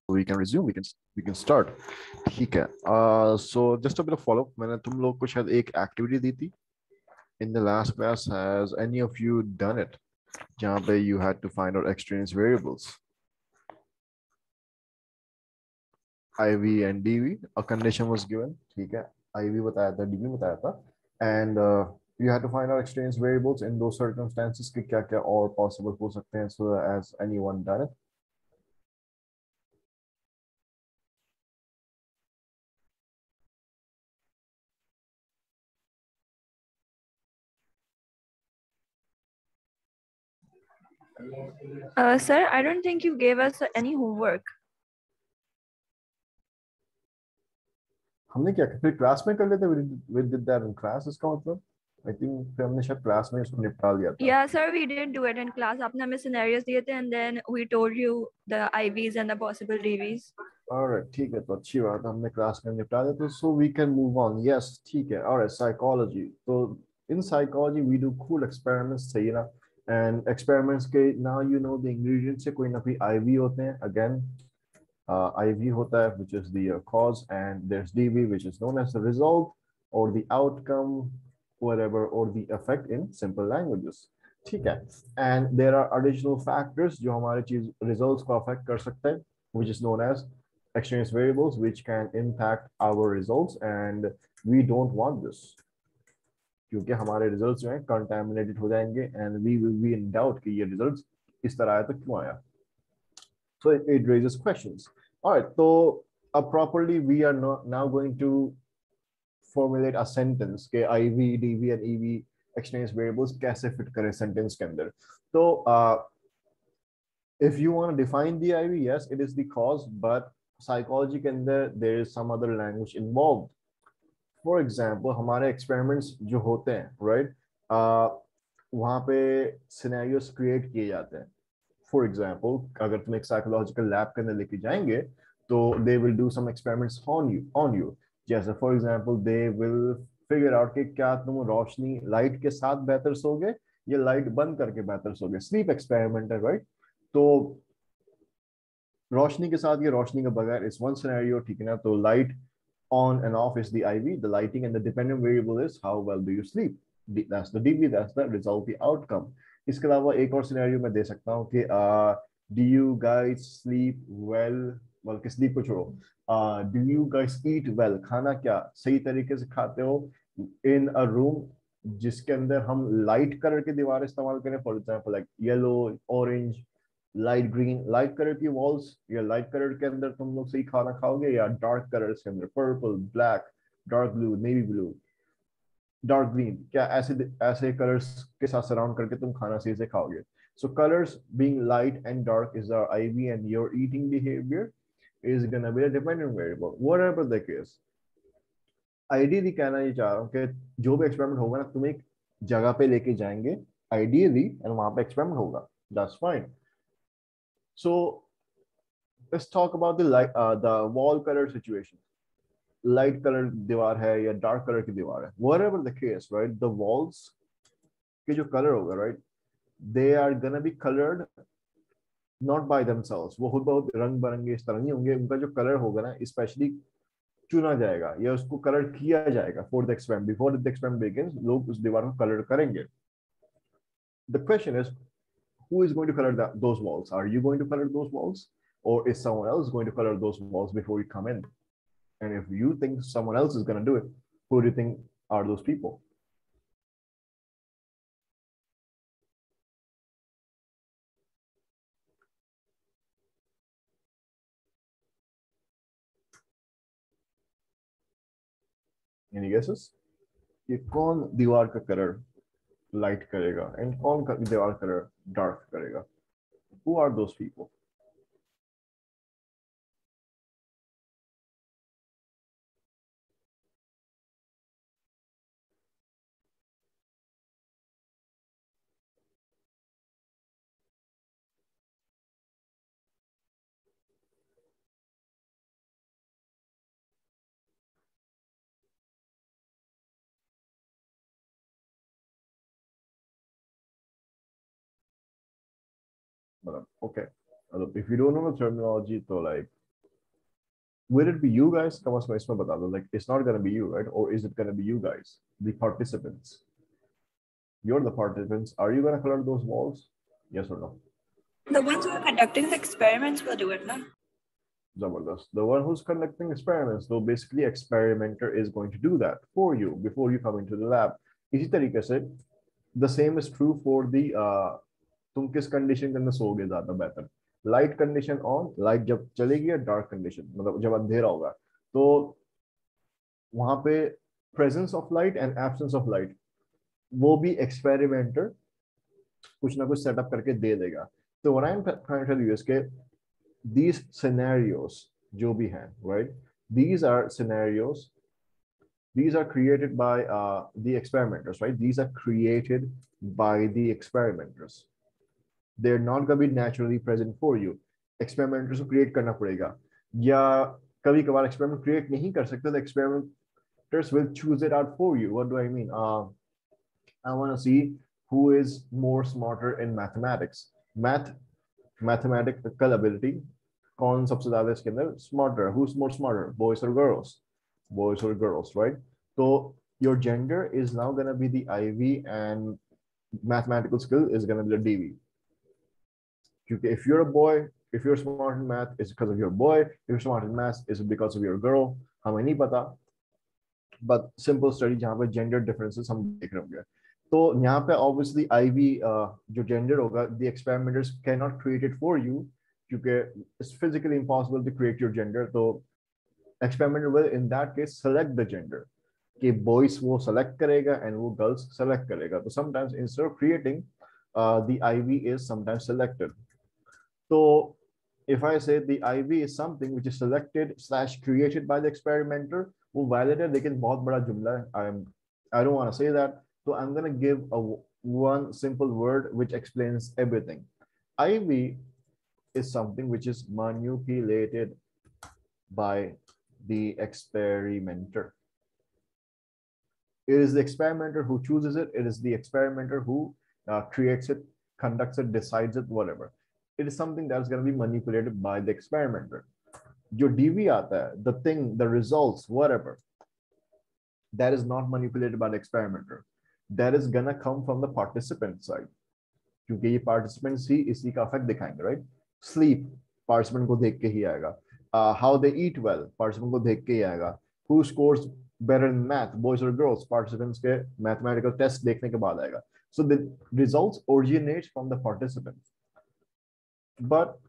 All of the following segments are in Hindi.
we can resume, we can start. ठीक है. So just a bit of follow up. मैंने तुम लोग को शायद एक activity दी थी in the last class. Has any of you done it? जहाँ पे you had to find out extraneous variables, IV and DV. A condition was given. ठीक है. IV बताया था, DV बताया था, and you had to find out extraneous variables in those circumstances कि क्या क्या और possible हो सकते हैं. So has anyone done it? Sir, I don't think you gave us any homework. हमने क्या फिर क्लास में कर लेते. We did that in class. इसका मतलब I think फिर हमने शायद क्लास में इसको निपटा लिया था. Yeah, sir, we didn't do it in class. आपने हमें scenarios दिए थे and then we told you the IVs and the possible DVs. Alright, ठीक है, तो अच्छी बात है, हमने क्लास में निपटा दिया. तो so we can move on. Yes, ठीक है. Alright, psychology. तो in psychology we do cool experiments, सही है ना. And experiments के now you know the ingredients से कोई ना कोई IV होते हैं. Again, IV होता है which is the cause, and there's DV which is known as the result or the outcome, whatever, or the effect in simple languages. ठीक है. And there are additional factors जो हमारे चीज results को affect कर सकते हैं, which is known as extraneous variables which can impact our results, and we don't want this क्योंकि हमारे results जो हैं contaminated हो जाएंगे and we will be in doubt कि ये results इस तरह आया तो क्यों आया. So it raises questions. All right, so properly we are now going to formulate a sentence के IV, DV and EV extraneous variables कैसे fit करें sentence के अंदर. तो if you want to define the IV, yes, it is the cause, but psychology के अंदर there is some other language involved. For example, हमारे experiments जो होते हैं, right? वहाँ पे scenarios create किए जाते हैं. For example, अगर तुम एक psychological lab के अंदर लेके जाएंगे तो they will do some experiments on you. जैसे for example, they will figure out कि क्या तुम रोशनी लाइट के साथ बेहतर सोगे या लाइट बंद करके बेहतर सोगे. स्लीप एक्सपेरिमेंट है, राइट? तो रोशनी के साथ या रोशनी के बगैर इज वन सिनेरियो, ठीक है ना. तो light on and off is the IV, the lighting, and the dependent variable is how well do you sleep. That's the DV, that's the result, the outcome. इसके अलावा एक और सिनेरियो मैं दे सकता हूँ कि do you guys sleep well, बल्कि sleep को छोड़ो, do you guys eat well, खाना क्या सही तरीके से खाते हो in a room जिसके अंदर हम लाइट कलर की दीवार इस्तेमाल करें, for example like yellow, orange, light green, light colour की वॉल्स, या लाइट कलर के अंदर तुम लोग सही खाना खाओगे, या डार्क कलर के अंदर purple, black, dark blue, navy blue, dark green, क्या ऐसे ऐसे कलर्स के साथ सराउंड करके तुम खाना सही से खाओगे. So colors being light and dark is our IV, and your eating behavior is gonna be a dependent variable, whatever the case. Ideally कहना ये चाह रहा हूँ कि जो भी एक्सपेरिमेंट होगा ना, तुम एक जगह पे लेके जाएंगे आइडियली, एंड वहां पे एक्सपेरिमेंट होगा. That's fine. So let's talk about the wall color situation. Light color दीवार है या dark color की दीवार है, whatever the case, right? The walls के जो color होगा, right, they are gonna be colored not by themselves. वो खुद बहुत रंग बिरंगे इस तरह नहीं होंगे. उनका जो कलर होगा ना, स्पेशली चुना जाएगा या उसको कलर किया जाएगा for the experiment. Before the experiment begins, लोग उस दीवार को कलर करेंगे. The question is, who is going to color those walls? Are you going to color those walls, or is someone else going to color those walls before you come in? And if you think someone else is going to do it, who do you think are those people? Any guesses? कि कौन दीवार का कलर लाइट करेगा एंड कौन दीवार कलर डार्क करेगा? Who are those people? Okay. If you don't know the terminology, so like will it be you guys? कम से कम इसमें बता दो. Like, it's not gonna be you, right? Or is it gonna be you guys, the participants? You're the participants. Are you gonna color those walls? Yes or no? The ones who are conducting the experiments will do it, na? Zabardast. The one who's conducting experiments, so basically experimenter is going to do that for you before you come into the lab. इसी तरीके से the same is true for the तुम किस कंडीशन के अंदर सोओगे ज्यादा बेहतर. लाइट कंडीशन ऑन, लाइट जब चलेगी, या डार्क कंडीशन मतलब जब अंधेरा होगा, तो वहां पे presence of light and absence of light वो भी एक्सपेरिमेंटर कुछ ना कुछ सेटअप करके दे देगा. तो what I am trying to tell you is के these scenarios जो भी हैं, right, these are scenarios, these are created by the experimenters, right? These are created by the experimenters. They're not going to be naturally present for you. Experimenters को create करना पड़ेगा, या कभी कभार experiment create नहीं कर सकते, the experimenters will choose it out for you. What do I mean? I want to see who is more smarter in mathematics. Mathematical ability, कौन सबसे ज्यादा इसके अंदर smarter? Who's more smarter, boys or girls? Boys or girls, right? So your gender is now going to be the IV, and mathematical skill is going to be the DV. If you're a boy, if you're smart in math, it's because of your boy. If you're smart in math, it's because of your girl. हमें नहीं पता. But simple study जहाँ पे gender differences हम देख रहे होंगे. तो यहाँ पे obviously IV जो gender होगा, the experimenters cannot create it for you क्योंकि it's physically impossible to create your gender. तो experimenter will in that case select the gender. कि boys वो select करेगा and वो girls select करेगा. तो sometimes instead of creating, the IV is sometimes selected. So if I say the IV is something which is selected / created by the experimenter, वो valid है लेकिन बहुत बड़ा जुमला है. I don't want to say that. So I'm going to give one simple word which explains everything. IV is something which is manipulated by the experimenter. It is the experimenter who chooses it. It is the experimenter who creates it, conducts it, decides it, whatever. It is something that's going to be manipulated by the experimenter. Your DV आता है, the thing, the results, whatever, that is not manipulated by the experimenter. That is gonna come from the participant side. क्योंकि ये participants ही इसी का effect दिखाएंगे, right? Sleep, participant को देख के ही आएगा. How they eat well, participant को देख के ही आएगा. Who scores better in math, boys or girls, participants के mathematical test देखने के बाद आएगा. So the results originate from the participants. But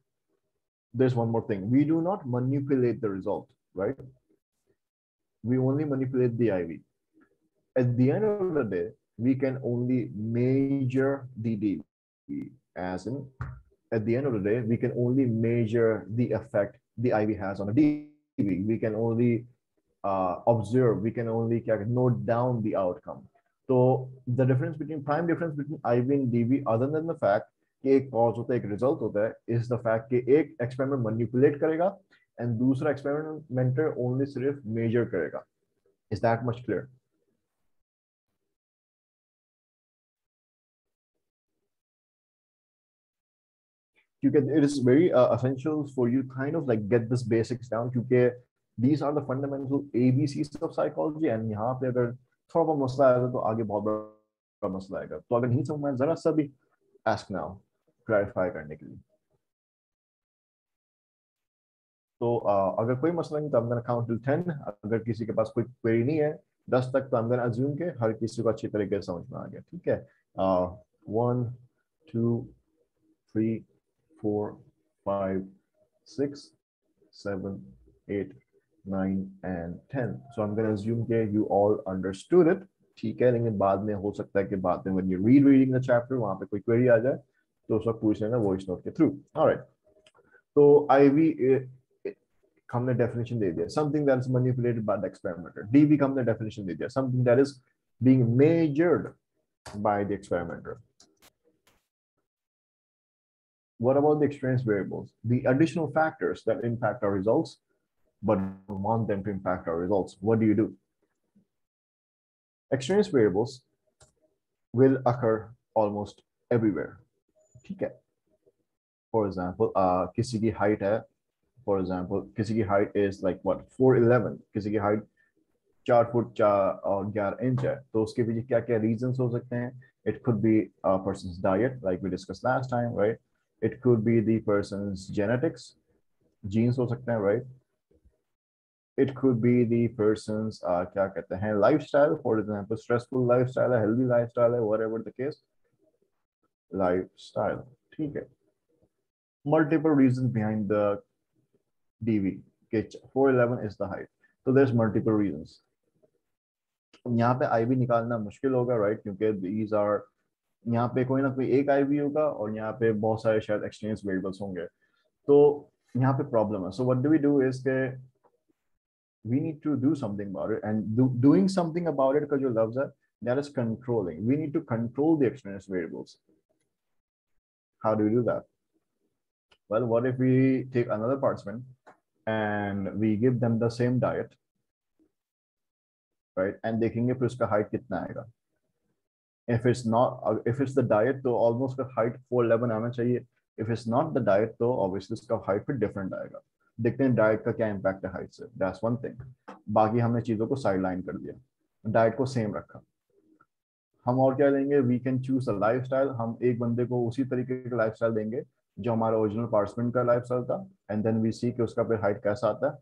there's one more thing. We do not manipulate the result, right? We only manipulate the IV. At the end of the day, we can only measure the DV, as in, at the end of the day, we can only measure the effect the IV has on the DV. We can only observe, we can only note down the outcome. So the prime difference between IV and DV, other than the fact कि एक cause होता है, एक result होता है, is the fact कि एक experiment manipulate करेगा and दूसरा experimenter only सिर्फ measure करेगा. Is that much clear? It is very essential for you kind of like get this basics down because these are the fundamental ABCs of psychology, and यहाँ पे अगर थोड़ा बहुत मसला आएगा तो आगे बहुत बड़ा मसला आएगा. तो अगर नहीं समझ में जरा सा भी ask now, clarify करने के लिए. तो अगर कोई मसला नहीं तो I'm gonna count till 10. अगर किसी के पास कोई query नहीं है 10 तक, तो I'm gonna assume के हर किसी को अच्छी तरीके से समझ में आ गया. ठीक है. 1, 2, 3, 4, 5, 6, 7, 8, 9 and 10. So I'm going to assume that you all understood it. ठीक है, लेकिन बाद में हो सकता है कि बाद में when you reading the chapter वहाँ पे कोई query आ जाए तो उसका पूछ लेना voice note के through. All right. तो IV हमने definition दे दिया, something that is manipulated by the experimenter. DV हमने definition दे दिया, something that is being measured by the experimenter. What about the experience variables? The additional factors that impact our results, but we want them to impact our results. What do? Experience variables will occur almost everywhere. ठीक है. For example, किसी की height है फॉर एग्जाम्पल किसी की हाइट इज लाइक व्हाट 4'11", किसी की हाइट 4 फुट 4 और 11 इंच है, तो उसके पीछे क्या क्या रीजन हो सकते हैं? It could be person's diet like we discuss last time, right? It could be the person's genetics, genes हो सकते हैं, right? It could be the person's क्या कहते हैं lifestyle, for example stressful lifestyle है, हेल्दी लाइफस्टाइल है, व्हाटएवर द केस, लाइफस्टाइल, ठीक है? Multiple reasons behind the DV. Okay, 4'11" is the height. So there's multiple reasons. यहाँ पे IV निकालना मुश्किल होगा, राइट? क्योंकि these are यहाँ पे कोई ना कोई एक IV होगा और यहाँ पे बहुत सारे शायद एक्सचेंज वेरिएबल्स होंगे, तो यहाँ पे प्रॉब्लम है. So what do we do is के we need to do something about it, and doing something about it का जो लफ्ज है, that is controlling. We need to control the extraneous variables. How do we do that? Well, what if we take another participant and we give them the same diet, right? And देखेंगे फिर उसका height कितना आएगा. If it's the diet, तो almost का height 4'11" आना चाहिए. If it's not the diet, तो obviously उसका height फिर different आएगा. देखते हैं diet का क्या impact है height से. That's one thing. बाकी हमने चीजों को sideline कर दिया, diet को same रखा. हम और क्या देंगे? We can choose a lifestyle. हम एक बंदे को उसी तरीके का lifestyle देंगे जो हमारा ओरिजिनल पार्टिसिपेंट का लाइफस्टाइल था, एंड देन वी सी कि उसका फिर हाइट कैसा आता है.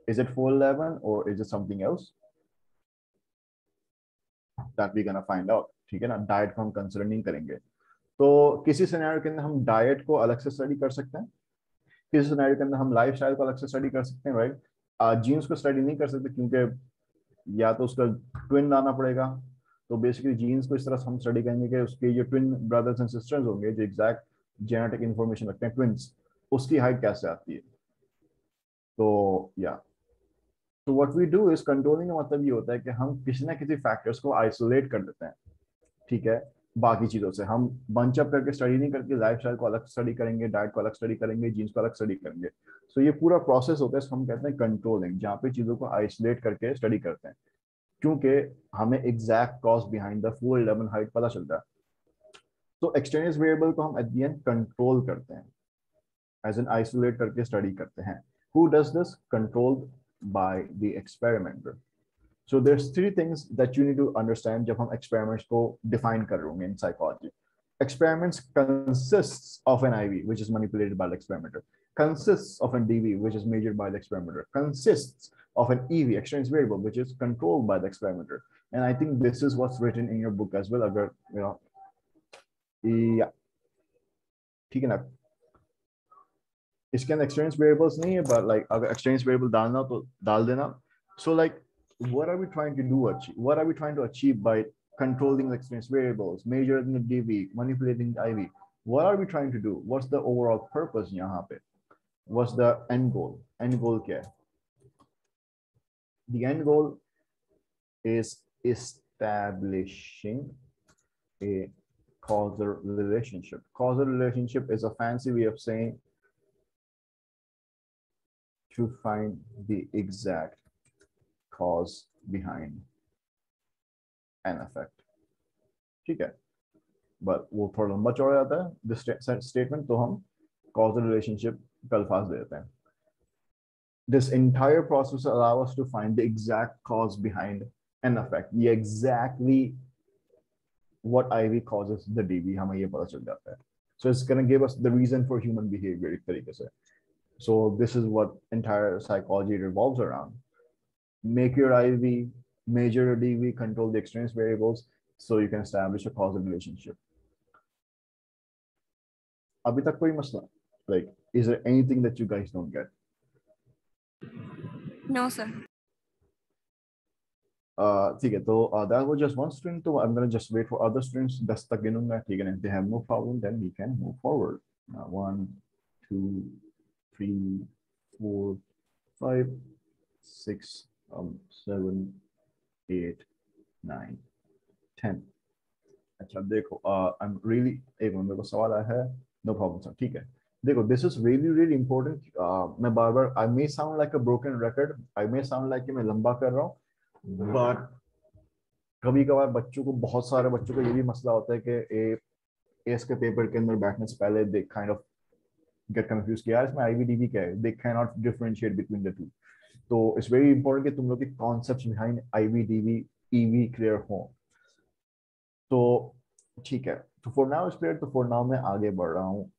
इज इट 4'11" और is it something else? That we gonna find out, ठीक है ना? डाइट को हम कंसिडर नहीं करेंगे. तो किसी सिनेरियो के अंदर हम डाइट को अलग से स्टडी कर सकते हैं, किसी सिनेरियो के अंदर हम लाइफस्टाइल को अलग से स्टडी कर सकते हैं, राइट? जीन्स को स्टडी नहीं कर सकते क्योंकि या तो उसका ट्विन लाना पड़ेगा. तो बेसिकली जीन्स को इस तरह हम स्टडी करेंगे कि उसके जो ट्विन ब्रदर्स एंड सिस्टर्स होंगे जो एग्जैक्ट जेनेटिक इंफॉर्मेशन रखते हैं, ट्विंस, उसकी हाइट कैसे आती है. तो या तो what we do is controlling का मतलब ये होता है कि हम किसी ना किसी फैक्टर्स को आइसोलेट कर देते हैं, ठीक है, बाकी चीजों से. हम बंच अप करके स्टडी नहीं करके लाइफस्टाइल को अलग स्टडी करेंगे, डाइट को अलग स्टडी करेंगे, जीन्स को अलग स्टडी करेंगे. सो ये पूरा प्रोसेस होता है, इसको हम कहते हैं कंट्रोलिंग, जहाँ पे चीजों को आइसोलेट करके स्टडी करते हैं, क्योंकि हमें exact cause behind the 4'11" height पता चलता है. तो एक्सटेनियस वेरिएबल को हम एट द एंड कंट्रोल करते हैं, एज एन आइसोलेट करके स्टडी करते हैं. Who does this? Controlled by the experimenter. So there's three things that you need to understand जब हम experiments को define कर रहे होंगे in psychology. Experiments consists of an IV, which is manipulated by the experimenter. Consists of an DV, which is measured by the experimenter. Consists of an EV, extraneous variable, which is controlled by the experimenter. And I think this is what's written in your book as well. अगर yeah, ठीक है ना? इसके अंदर एक्सटेंस वेरिएबल्स नहीं है, बट लाइक अगर एक्सटेंस वेरिएबल डालना तो डाल देना. So like what are we trying to do achieve? What are we trying to achieve by controlling the external variables, measuring the DV, manipulating the IV? What are we trying to do? What's the overall purpose यहाँ पे? What's the end goal? End goal क्या है? The end goal is establishing a causal relationship. Causal relationship is a fancy way of saying to find the exact cause behind an effect. ठीक है, but वो थोड़ा लंबा चौड़ा जाता है this statement, तो हम causal relationship का अल्फाज दे देते हैं. This entire process allows us to find the exact cause behind an effect. ये exactly what IV causes the DV, हमें ये पता चल जाता है. So it's gonna give us the reason for human behavior एक तरीके से. So this is what entire psychology revolves around. Make your IV, measure your DV, control the external variables, so you can establish a causal relationship. अभी तक कोई मसला? Like, is there anything that you guys don't get? No, sir. ठीक है, तो that was just one student, so I'm gonna just wait for other students. 10 तक गिनूंगा, ठीक है? If they have no problem, then we can move forward. 1, 2, 3, 4, 5, 6, 7, 8, 9, 10. अच्छा देखो, I'm really एक मेरे को सवाल आया है. No problem sir, ठीक है. देखो, this is really important. मैं बार-बार I may sound like a broken record, I may sound like कि मैं लंबा कर रहा हूँ, but कभी-कभार बच्चों को, बहुत सारे बच्चों को ये भी मसला होता है कि एस के पेपर के अंदर बैठने से पहले they kind of get confuse किया इसमें IVDV क्या है, they can not differentiate between the two. तो इट्स वेरी इंपॉर्टेंट कि तुम लोग के concepts behind IVDV EV clear हो. तो ठीक है, तो फॉर नाउ इट्स क्लियर. तो फॉर नाउ मैं आगे बढ़ रहा हूँ,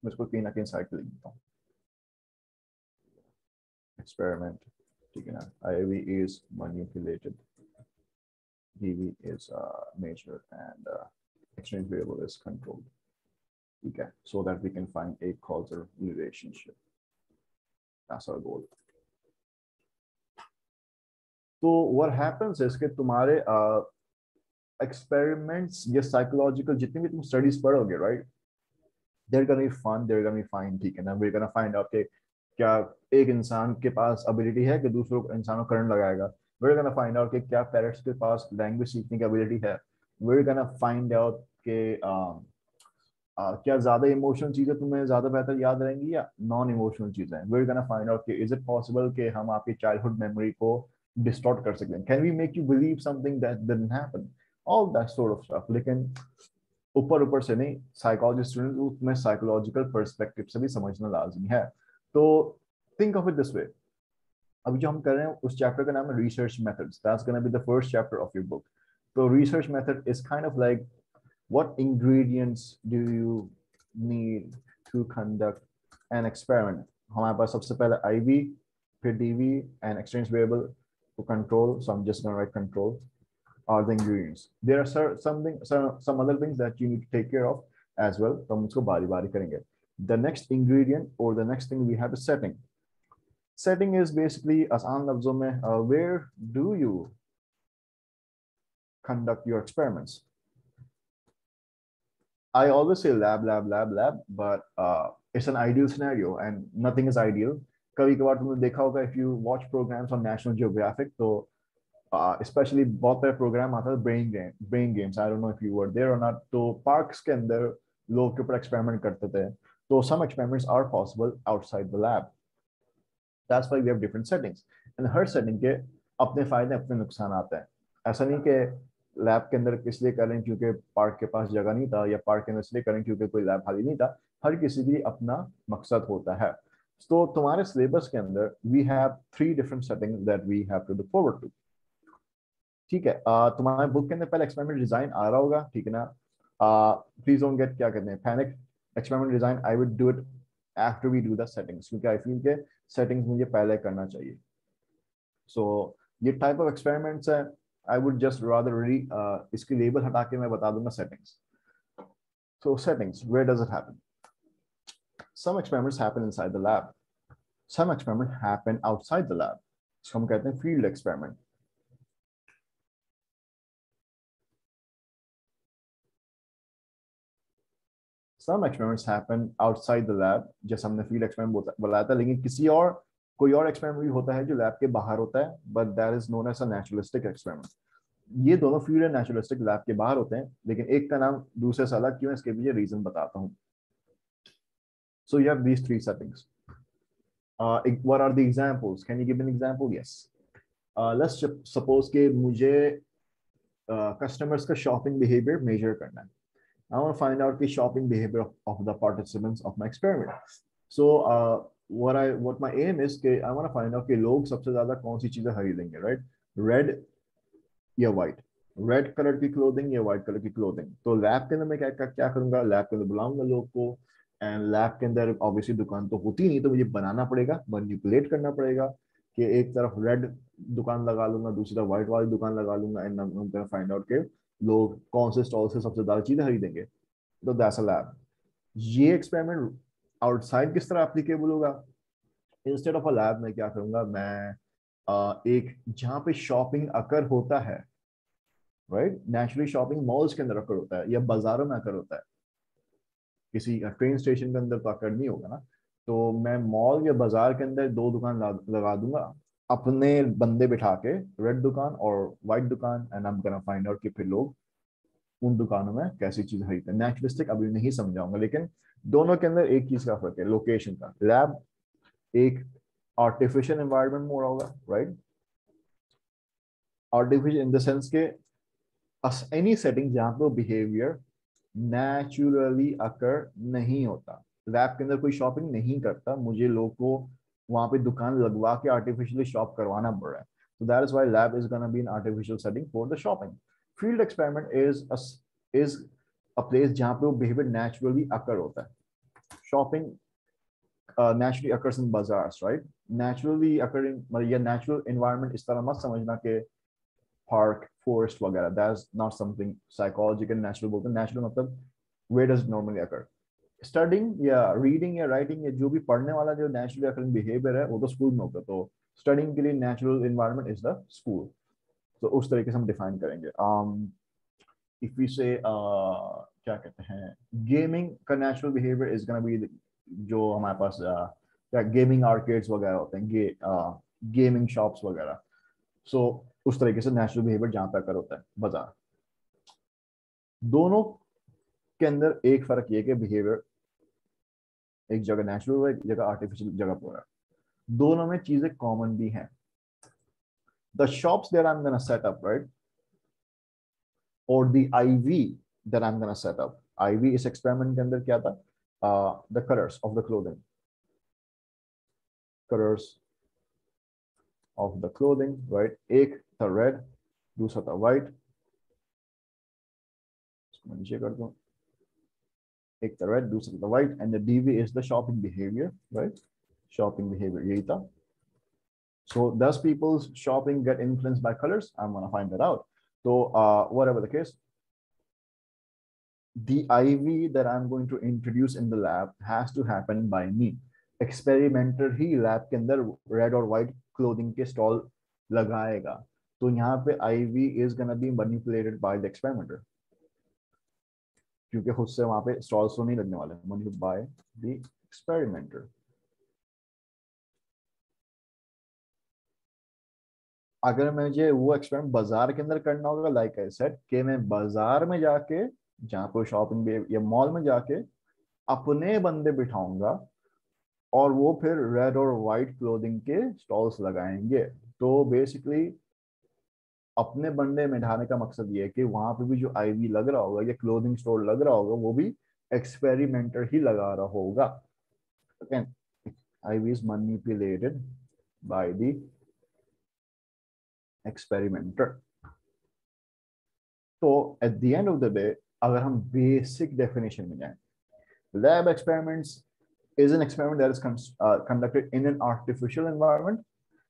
मैं इसको कहीं ना कहीं साइड पे लिख देता हूँ. एक्सपेरिमेंट, ठीक है ना. IV is manipulated, DV is measured, and exchange variable is controlled. ठीक है, so that we can find a causal relationship. That's our goal. तो what happens is कि तुम्हारे experiments या psychological जितनी भी तुम studies पढ़ोगे, right? They're gonna be fun, they're gonna be fine, ठीक है ना. We're gonna find out कि क्या एक इंसान के पास ability है कि दूसरों इंसानों करंट लगाएगा. We're gonna find out कि क्या parrots के पास language सीखने की ability है. We're gonna find out कि क्या ज्यादा इमोशनल चीजें तुम्हें ज्यादा बेहतर याद रहेंगी या नॉन इमोशनल चीजें. We're gonna find out कि is it possible कि हम आपकी चाइल्डहुड मेमोरी को डिस्टॉर्ट कर सकते हैं. Can we make you believe something that didn't happen? All that sort of stuff. लेकिन ऊपर ऊपर से नहीं, साइकोलॉजी स्टूडेंट उसमें साइकोलॉजिकल पर्सपेक्टिव से भी समझना लाजमी है. तो थिंक ऑफ इट दिस वे. अभी जो हम कर रहे हैं उस चैप्टर का नाम है research methods. That's gonna be the first chapter of your book. तो research method is kind of like what ingredients do you need to conduct an experiment. हमारे पास सबसे पहले IV, फिर DV and exchange variable to control. So I'm just going to write control are the ingredients. There are some other things that you need to take care of as well. तो हम इसको बारी बारी करेंगे. The next ingredient or the next thing we have is setting. Setting is basically आसान लफ्जों में where do you conduct your experiments. I always say lab, but it's an ideal scenario and nothing is ideal. कभी कभार तुमने देखा होगा if you watch programs on National Geographic, तो especially बहुत सारे प्रोग्राम आता है brain games. I don't know if you were there or not. तो parks के अंदर लोग के ऊपर experiment करते थे. तो some experiments are possible outside the lab. That's why we have different settings. And her setting के अपने फायदे अपने नुकसान आते हैं. ऐसा नहीं कि लैब के अंदर इसलिए करें क्योंकि पार्क के पास जगह नहीं था या पार्क के अंदर इसलिए करें क्योंकि कोई लैब खाली नहीं था. हर किसी की अपना मकसद होता है. तो तुम्हारे सिलेबस के अंदर we have 3 different settings that we have to look forward to. ठीक है, तुम्हारे बुक के अंदर पहले एक्सपेरिमेंट डिजाइन आ रहा होगा, ठीक है ना. प्लीज डोंट गेट क्या कहते हैं panic. Experiment design I would do it after we do the settings, क्योंकि आई फील के सेटिंग्स मुझे पहले करना चाहिए. सो ये टाइप ऑफ एक्सपेरिमेंट्स है. I would just rather इसकी लेबल हटा के मैं बता दूंगा settings. So settings, where does it happen? Some experiments happen inside the lab. Some experiments happen outside the lab. इसको हम कहते हैं field experiment. Some experiments happen outside the lab, जैसे हमने field experiment बताया था. लेकिन कोई और experiment भी होता है जो lab के बाहर होता है, but that is known as a naturalistic experiment. ये दोनों फील्ड एंड नेचुरलिस्टिक लैब के बाहर होते हैं, लेकिन एक का नाम दूसरे से अलग क्यों है इसके पीछे रीजन बताता हूं. So you have these 3 settings. What are the examples? Can you give an example? Yes, let's suppose के मुझे कस्टमर्स का शॉपिंग बिहेवियर मेजर करना है. I want to find out the shopping behaviour of the participants of my experiment. So what my aim is कि I want to find out कि लोग सबसे ज्यादा कौन सी चीजें खरीदेंगे, राइट? रेड या व्हाइट, रेड कलर की क्लोथिंग या व्हाइट कलर की क्लोथिंग. तो लैब के अंदर मैं क्या करूंगा, लैब के अंदर बुलाऊंगा लोग को. एंड लैब के अंदर ऑब्वियसली दुकान तो होती नहीं, तो मुझे बनाना पड़ेगा, मैनिपुलेट करना पड़ेगा कि एक तरफ रेड दुकान लगा लूंगा, दूसरी तरफ व्हाइट वाली दुकान लगा लूंगा. And I'm gonna find out के लोग कौन से स्टॉल से सबसे ज्यादा चीजें खरीदेंगे. तो दैट्स अ लैब. ये एक्सपेरिमेंट आउटसाइड किस तरह एप्लीकेबल होगा? इंस्टेड ऑफ अ लैब में क्या करूंगा, मैं एक जहाँ पे शॉपिंग अकर होता है, राइट? नेचुरली शॉपिंग मॉल्स के अंदर अकर होता है या बाजारों में अकर होता है. किसी ट्रेन स्टेशन के अंदर तो अकर नहीं होगा ना. तो मैं मॉल या बाजार के अंदर 2 दुकान लगा दूंगा, अपने बंदे बिठा के, रेड दुकान और व्हाइट दुकान. And I am gonna find out कि फिर लोग उन दुकानों में कैसी चीज खरीदते हैं. नेचुरलिस्टिक अभी नहीं समझाऊंगा, लेकिन दोनों के अंदर एक चीज का फर्क है, लोकेशन का. लैब एक आर्टिफिशियल एनवायरनमेंट में हो रहा होगा, right? Artificial in the sense के एनी सेटिंग जहां पे बिहेवियर नेचुरली अकर नहीं होता। लैब के अंदर कोई शॉपिंग नहीं करता, मुझे लोग को वहां पे दुकान लगवा के आर्टिफिशियली शॉप करवाना पड़ रहा है। So that is why lab is going to be an artificial setting for the shopping. Field experiment is a place जहाँ पे वो behavior naturally occur होता है। Shopping naturally occurs in bazaars, right? Naturally occurring मतलब या natural environment इस तरह मत समझना कि park, forest वगैरह। That's not something psychological natural बोलते हैं। Natural मतलब where does it normally occur? Studying या रीडिंग या राइटिंग या जो भी पढ़ने वाला जो नेचुरली अकरिंग बिहेवियर है वो तो स्कूल में होता है। तो स्टडिंग के लिए natural environment is the school. तो उस तरीके से हम डिफाइन करेंगे। इफ वी से क्या कहते हैं, गेमिंग का natural behaviour is gonna be जो हमारे पास क्या गेमिंग आर्केड्स वगैरह होते हैं, गेमिंग शॉप्स वगैरह। सो उस तरीके से नेचुरल बिहेवियर जहाँ पे अकर होता है बाजार। दोनों के अंदर एक फर्क ये कि बिहेवियर एक जगह नेचुरल है, एक जगह आर्टिफिशियल जगह पर है। दोनों में चीजें कॉमन भी हैं। The shops that I am gonna set up, right, और the IV that I am gonna set up. IV इस एक्सपेरिमेंट के अंदर क्या था? The colours of the clothing, colours of the clothing, right. एक था रेड, दूसरा था व्हाइट। इसको नीचे कर दूं। एक था रेड, दूसरा था white, and the DV is the shopping behaviour, right. Shopping behaviour यही था। So does people's shopping get influenced by colors? I'm gonna find that out. So whatever the case, the IV that I'm going to introduce in the lab has to happen by me. Experimenter he lab के अंदर red और white clothing के stall लगाएगा। तो यहाँ पे IV is gonna be manipulated by the experimenter, क्योंकि खुद से वहाँ पे stalls तो नहीं लगने वाले, manipulated by the experimenter। अगर मुझे वो एक्सपेरिमेंट बाजार के अंदर करना होगा, लाइक आई सेड, कि मैं बाजार में जाके जहाँ कोई शॉपिंग या मॉल में जाके अपने बंदे बिठाऊंगा और वो फिर रेड और वाइट क्लोथिंग के स्टॉल्स लगाएंगे। तो बेसिकली अपने बंदे में ढाने का मकसद ये है कि वहां पे भी जो आईवी लग रहा होगा या क्लोथिंग स्टोर लग रहा होगा वो भी एक्सपेरिमेंटर ही लगा रहा होगा। Again, IV is manipulated by the experimenter. तो at the end of the day अगर हम बेसिक डेफिनेशन में जाएं, lab experiments is an experiment that is conducted in an artificial environment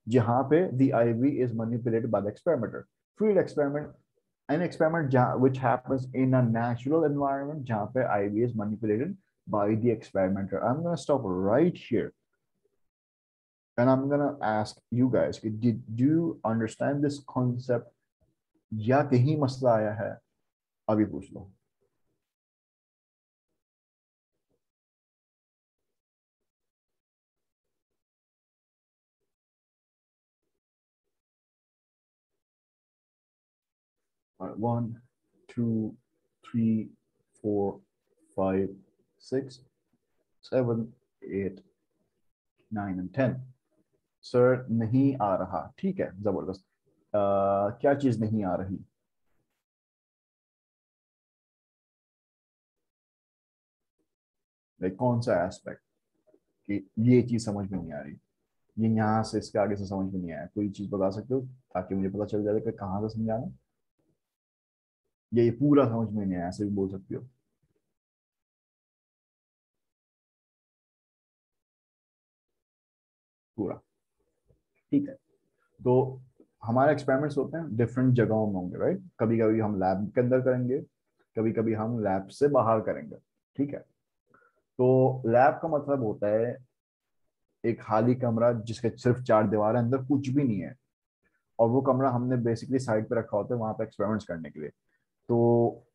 जहां पे the IV is manipulated by the experimenter. Field experiment, an experiment which happens in a natural environment जहां पे IV is manipulated by the experimenter. I'm going to stop right here and I'm going to ask you guys, did you understand this concept या कहीं मसला आया है? अभी पूछ लो। All right, 1, 2, 3, 4, 5, 6, 7, 8, 9 and 10। सर नहीं आ रहा, ठीक है, जबरदस्त। क्या चीज नहीं आ रही? कौन सा एस्पेक्ट कि ये चीज समझ में नहीं आ रही, ये यहाँ से इसके आगे से समझ में नहीं आया? कोई चीज बता सकते हो ताकि मुझे पता चल जाए कि कहाँ से समझाना, ये पूरा समझ में नहीं आया, ऐसे भी बोल सकती हो। पूरा, ठीक है। तो हमारे एक्सपेरिमेंट्स होते हैं डिफरेंट जगहों में होंगे, राइट। कभी कभी हम लैब के अंदर करेंगे, कभी कभी हम लैब से बाहर करेंगे, ठीक है। तो लैब का मतलब होता है एक खाली कमरा जिसके सिर्फ चार दीवार है, अंदर कुछ भी नहीं है, और वो कमरा हमने बेसिकली साइड पे रखा होता है वहां पे एक्सपेरिमेंट्स करने के लिए। तो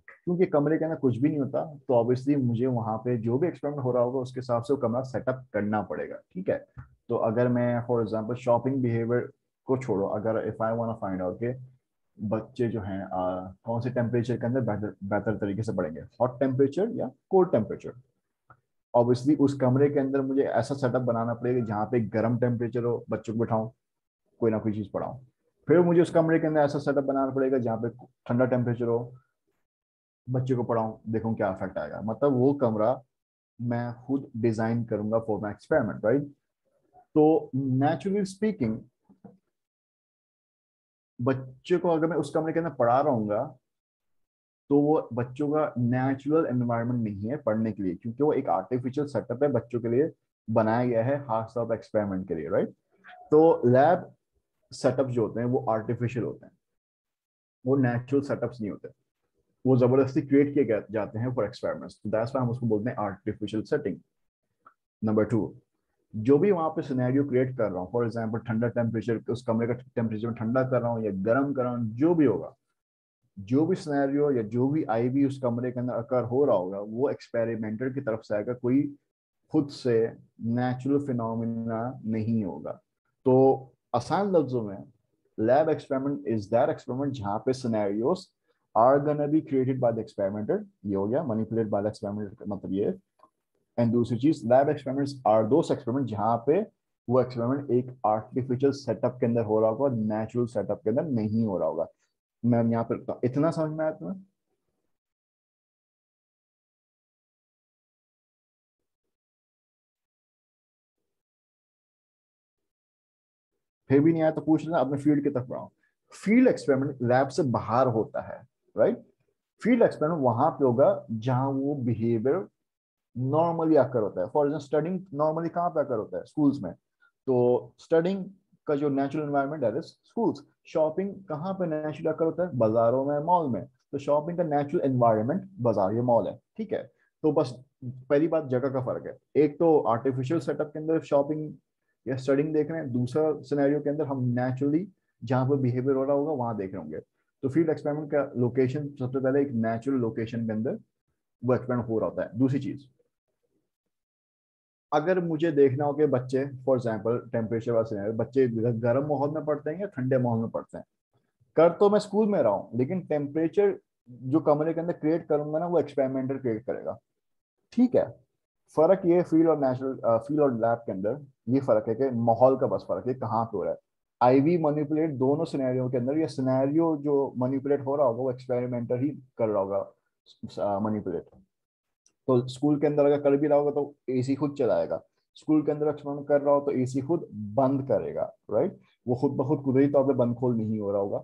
क्योंकि कमरे के अंदर कुछ भी नहीं होता, तो ऑब्वियसली मुझे वहां पे जो भी एक्सपेरिमेंट हो रहा होगा उसके हिसाब से वो कमरा सेटअप करना पड़ेगा, ठीक है। तो अगर मैं फॉर एग्जांपल शॉपिंग बिहेवियर को छोड़ो, अगर if I want to find out के बच्चे जो हैं कौन से टेम्परेचर के अंदर बेहतर बेहतर तरीके से पढ़ेंगे, हॉट टेम्परेचर या कोल्ड टेम्परेचर, ऑब्वियसली उस कमरे के अंदर मुझे ऐसा सेटअप बनाना पड़ेगा जहाँ पे गर्म टेम्परेचर हो, बच्चों को बिठाऊं, कोई ना कोई चीज पढ़ाऊं। फिर मुझे उस कमरे के अंदर ऐसा सेटअप बनाना पड़ेगा जहाँ पे ठंडा टेम्परेचर हो, बच्चे को पढ़ाऊं, देखूं क्या इफेक्ट आएगा। मतलब वो कमरा मैं खुद डिजाइन करूंगा फॉर माई एक्सपेरिमेंट, राइट। तो नेचुरली स्पीकिंग, बच्चे को अगर मैं उस कमरे के अंदर पढ़ा रहा हूँ तो वो बच्चों का नेचुरल एनवायरनमेंट नहीं है पढ़ने के लिए, क्योंकि वो एक आर्टिफिशियल सेटअप है बच्चों के लिए बनाया गया है खास तौर पर एक्सपेरिमेंट के लिए, राइट। तो लैब सेटअप जो होते हैं वो आर्टिफिशियल होते हैं, वो नेचुरल सेटअप्स नहीं होते, वो जबरदस्ती क्रिएट किए जाते हैं फॉर एक्सपेरिमेंट्स, तो दैट्स व्हाई हम उसको बोलते हैं आर्टिफिशियल सेटिंग। नंबर टू, जो भी वहां पे सिनेरियो क्रिएट कर रहा हूँ, फॉर एग्जाम्पल ठंडा टेम्परेचर, उस कमरे का टेम्परेचर में ठंडा कर रहा हूँ या गर्म कर रहा हूँ, जो भी होगा, जो भी सिनेरियो या जो भी आईवी उस कमरे के अंदर अकर हो रहा होगा वो एक्सपेरिमेंटर की तरफ से आएगा, कोई खुद से नेचुरल फिनोमिना नहीं होगा। तो आसान लफ्जों में, lab experiment is that experiment जहां पे scenarios are gonna be created by the experimenter, ये हो गया मैनिपुलेट बाय द एक्सपेरिमेंटर, मतलब ये। एंड दूसरी चीज, lab experiments are those experiment जहां पे वो एक्सपेरिमेंट एक आर्टिफिशियल सेटअप के अंदर हो रहा होगा, नेचुरल सेटअप के अंदर नहीं हो रहा होगा। मैं यहाँ पर इतना समझ में आया तुम्हें? फिर भी नहीं आया तो पूछ लेना, अपने फील्ड की तरफ बढ़ाओ। फील्ड एक्सपेरिमेंट लैब से बाहर होता है, राइट। फील्ड एक्सपेरिमेंट वहां पे होगा जहां वो बिहेवियर नॉर्मली आकर होता है। फॉर एग्जाम्पल स्टडिंग नॉर्मली कहाँ पे आकर होता है? स्कूल्स में। तो स्टडिंग का जो natural environment that is schools. Shopping कहाँ पे नेचुरली आकर होता है? बाजारों में, मॉल में। तो शॉपिंग का नेचुरल एनवायरनमेंट बाजार या मॉल है, ठीक है। तो बस पहली बात जगह का फर्क है, एक तो आर्टिफिशियल सेटअप के अंदर शॉपिंग या स्टडिंग देख रहे हैं, दूसरा सिनेरियो के अंदर हम नेचुरली जहां पर बिहेवियर हो रहा होगा वहां देख रहे होंगे। तो फील्ड एक्सपेरिमेंट का लोकेशन सबसे पहले एक नेचुरल लोकेशन के अंदर वो एक्सपेरिमेंट हो रहा होता है। दूसरी चीज, अगर मुझे देखना हो कि बच्चे, फॉर एग्जाम्पल टेम्परेचर वाला सिनेरियो, बच्चे गर्म माहौल में पढ़ते हैं या ठंडे माहौल में पढ़ते हैं, कर तो मैं स्कूल में रहा हूँ, लेकिन टेम्परेचर जो कमरे के अंदर क्रिएट करूंगा ना वो एक्सपेरिमेंटर क्रिएट करेगा, ठीक है। फर्क ये फील्ड और नेचुरल फील्ड और लैब के अंदर ये फर्क है कि माहौल का बस फर्क है कहाँ पे हो रहा है। आईवी मैनिपुलेट दोनों सिनेरियो के अंदर, या सिनेरियो जो मैनिपुलेट हो रहा होगा वो एक्सपेरिमेंटर ही कर रहा होगा मैनिपुलेट। तो स्कूल के अंदर अगर कर भी रहा होगा तो एसी खुद चलाएगा, स्कूल के अंदर एक्सपेरिमेंट कर रहा हो तो एसी खुद बंद करेगा, राइट। वो खुद ब खुद कुदरती तौर पे बंद खोल नहीं हो रहा होगा,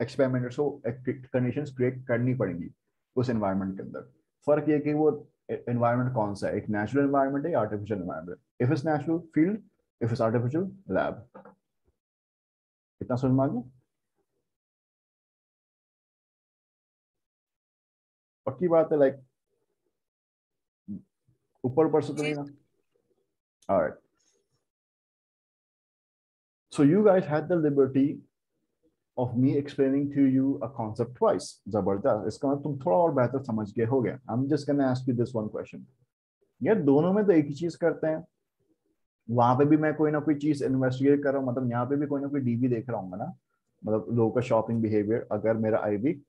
एक्सपेरिमेंटर्स को कंडीशंस क्रिएट करनी पड़ेंगी उस एनवायरनमेंट के अंदर। फर्क ये कि वो एनवायरनमेंट कौन सा है, एक नेचुरल एनवायरनमेंट है या artificial environment. If it's natural field, if it's artificial lab. इतना समझ में आ गया? पक्की बात है, लाइक ऊपर ऊपर से तो नहीं जी। ना? Alright, so you guys had the liberty of me explaining to you a concept twice. जबरदस्त, इसका मतलब तुम थोड़ा और बेहतर समझ गए हो गया। I'm just gonna ask you this one question. यार दोनों में तो एक ही चीज करते हैं, वहां पे भी मैं कोई ना कोई चीज इन्वेस्टिगेट कर रहा हूँ, मतलब यहाँ पे भी कोई ना कोई डीबी देख रहा हूँ ना, मतलब लोगों का शॉपिंग बिहेवियर। अगर मेरा आईवी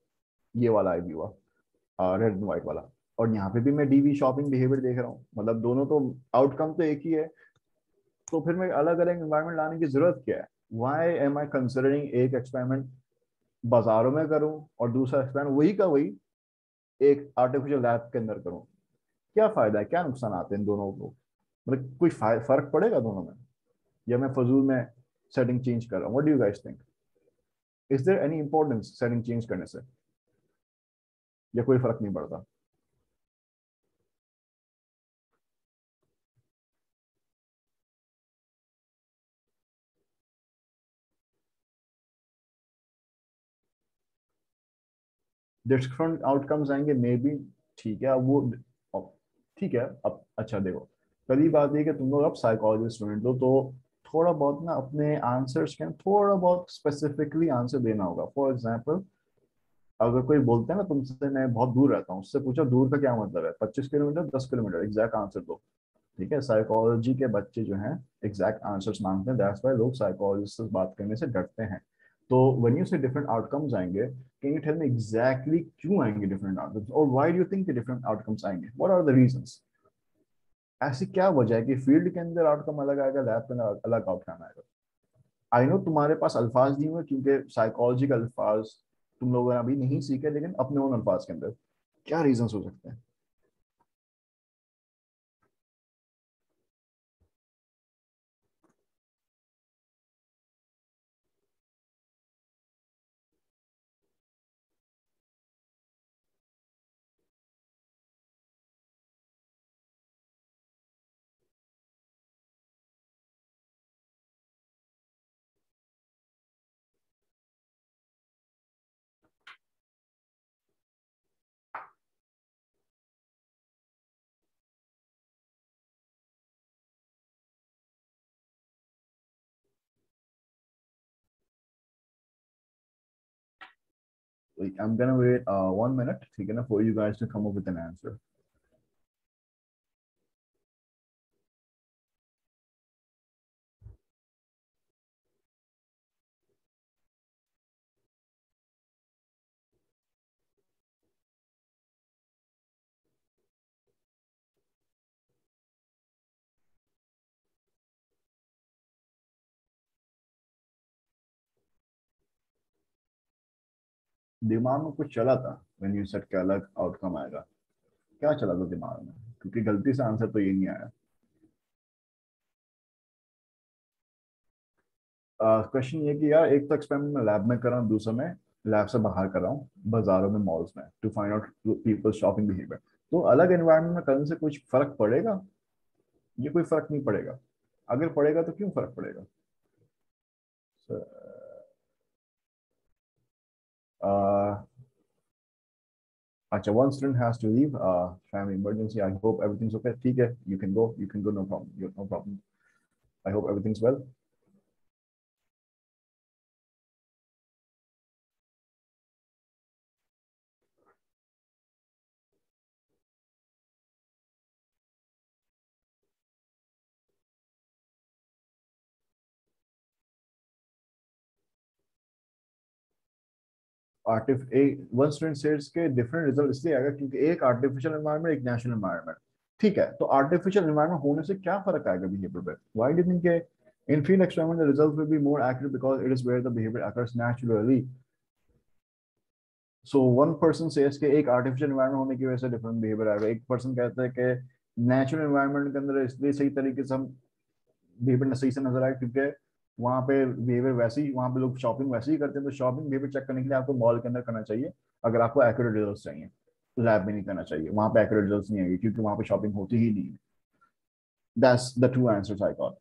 ये वाला आईवी हुआ, रेड एंड व्हाइट वाला, और यहाँ पे भी मैं डीबी शॉपिंग बिहेवियर देख रहा हूँ, मतलब दोनों तो आउटकम तो एक ही है। तो फिर मैं अलग अलग एनवायरनमेंट लाने की जरूरत क्या है? वाई एम आई कंसिडरिंग एक एक्सपेरिमेंट बाजारों में करूं और दूसरा एक्सपेरिमेंट वही का वही एक आर्टिफिशियल लैब के अंदर करूं? क्या फायदा है, क्या नुकसान आते हैं इन दोनों को? मतलब कोई फर्क पड़ेगा दोनों में, या मैं फजूल में सेटिंग चेंज कर रहा हूँ? What do you guys think? Is there any importance setting change करने से, या कोई फर्क नहीं पड़ता? डिफरेंट आउटकम्स आएंगे मे बी, ठीक है। अब ठीक है, अब अच्छा देखो, पहली बात ये कि तुम लोग अब साइकोलॉजी स्टूडेंट हो, तो थोड़ा बहुत ना अपने आंसर्स के थोड़ा बहुत स्पेसिफिकली आंसर देना होगा। फॉर एग्जाम्पल, अगर कोई बोलता है ना तुमसे मैं बहुत दूर रहता हूँ, उससे पूछो दूर का क्या मतलब है, 25 किलोमीटर, 10 किलोमीटर, एग्जैक्ट आंसर दो, ठीक है। साइकोलॉजी के बच्चे जो हैं एग्जैक्ट आंसर्स मांगते हैं, दैट्स व्हाई लोग साइकोलॉजिस्ट से बात करने से डरते हैं। तो when you say different outcomes आएंगे, can you tell me exactly क्यों आएंगे डिफरेंट आउटकम्स, और why do you think different outcomes आएंगे? What are the reasons? ऐसी क्या वजह है कि फील्ड के अंदर आउटकम अलग आएगा, लैब के अंदर अलग आउटकम आएगा? आई नो तुम्हारे पास अल्फाज नहीं हुए क्योंकि साइकोलॉजी का अल्फाज तुम लोगों ने अभी नहीं सीखे, लेकिन अपने उन अल्फाज के अंदर क्या रीजन हो सकते हैं? Like, I'm gonna wait 1 minute, ठीक है ना, for you guys to come up with an answer. दिमाग में कुछ चला था when you said कि अलग आउटकम आएगा, क्या चला था दिमाग में? क्योंकि गलती से आंसर तो ये नहीं आया। क्वेश्चन ये कि यार एक तो एक्सपेरिमेंट मैं लैब में कर रहा हूँ, दूसरा मैं लैब से बाहर कर रहा हूँ, बाजारों में, मॉल्स में, to find out people shopping behaviour. तो अलग एनवायरनमेंट में करने से कुछ फर्क पड़ेगा? ये कोई फर्क नहीं पड़ेगा। अगर पड़ेगा तो क्यों फर्क पड़ेगा? अच्छा, one student has to leave, family emergency, I hope everything's okay, ठीक है, you can go, no problem, no problem, I hope everything's well. One student sets के डिफरेंट रिजल्ट इसलिए आएगा क्योंकि एक आर्टिफिशियल एनवायरनमेंट, एक नेचुरल एनवायरनमेंट। ठीक है, तो आर्टिफिशियल एनवायरनमेंट होने से क्या फर्क आएगा बिहेवियर पे? Why do you think in field experiment the result will be more accurate because it is where the behaviour occurs naturally? So one person says के एक आर्टिफिशियल एनवायरनमेंट होने की वजह से डिफरेंट बिहेवियर आएगा, एक पर्सन कहता है कि नेचुरल एनवायरनमेंट के अंदर इसलिए सही तरीके से हम बिहेवियर सही से नजर आए क्योंकि वहाँ पे बिहेवियर वैसे ही, वहाँ पे लोग शॉपिंग वैसे ही करते हैं, तो शॉपिंग बिहेवियर चेक करने के लिए आपको मॉल के अंदर करना चाहिए अगर आपको एक्यूरेट रिजल्ट चाहिए। लैब में नहीं करना चाहिए, वहाँ पे एक्यूरेट रिजल्ट नहीं आएंगे क्योंकि वहाँ पे शॉपिंग होती ही नहीं है। That's the two answers I got.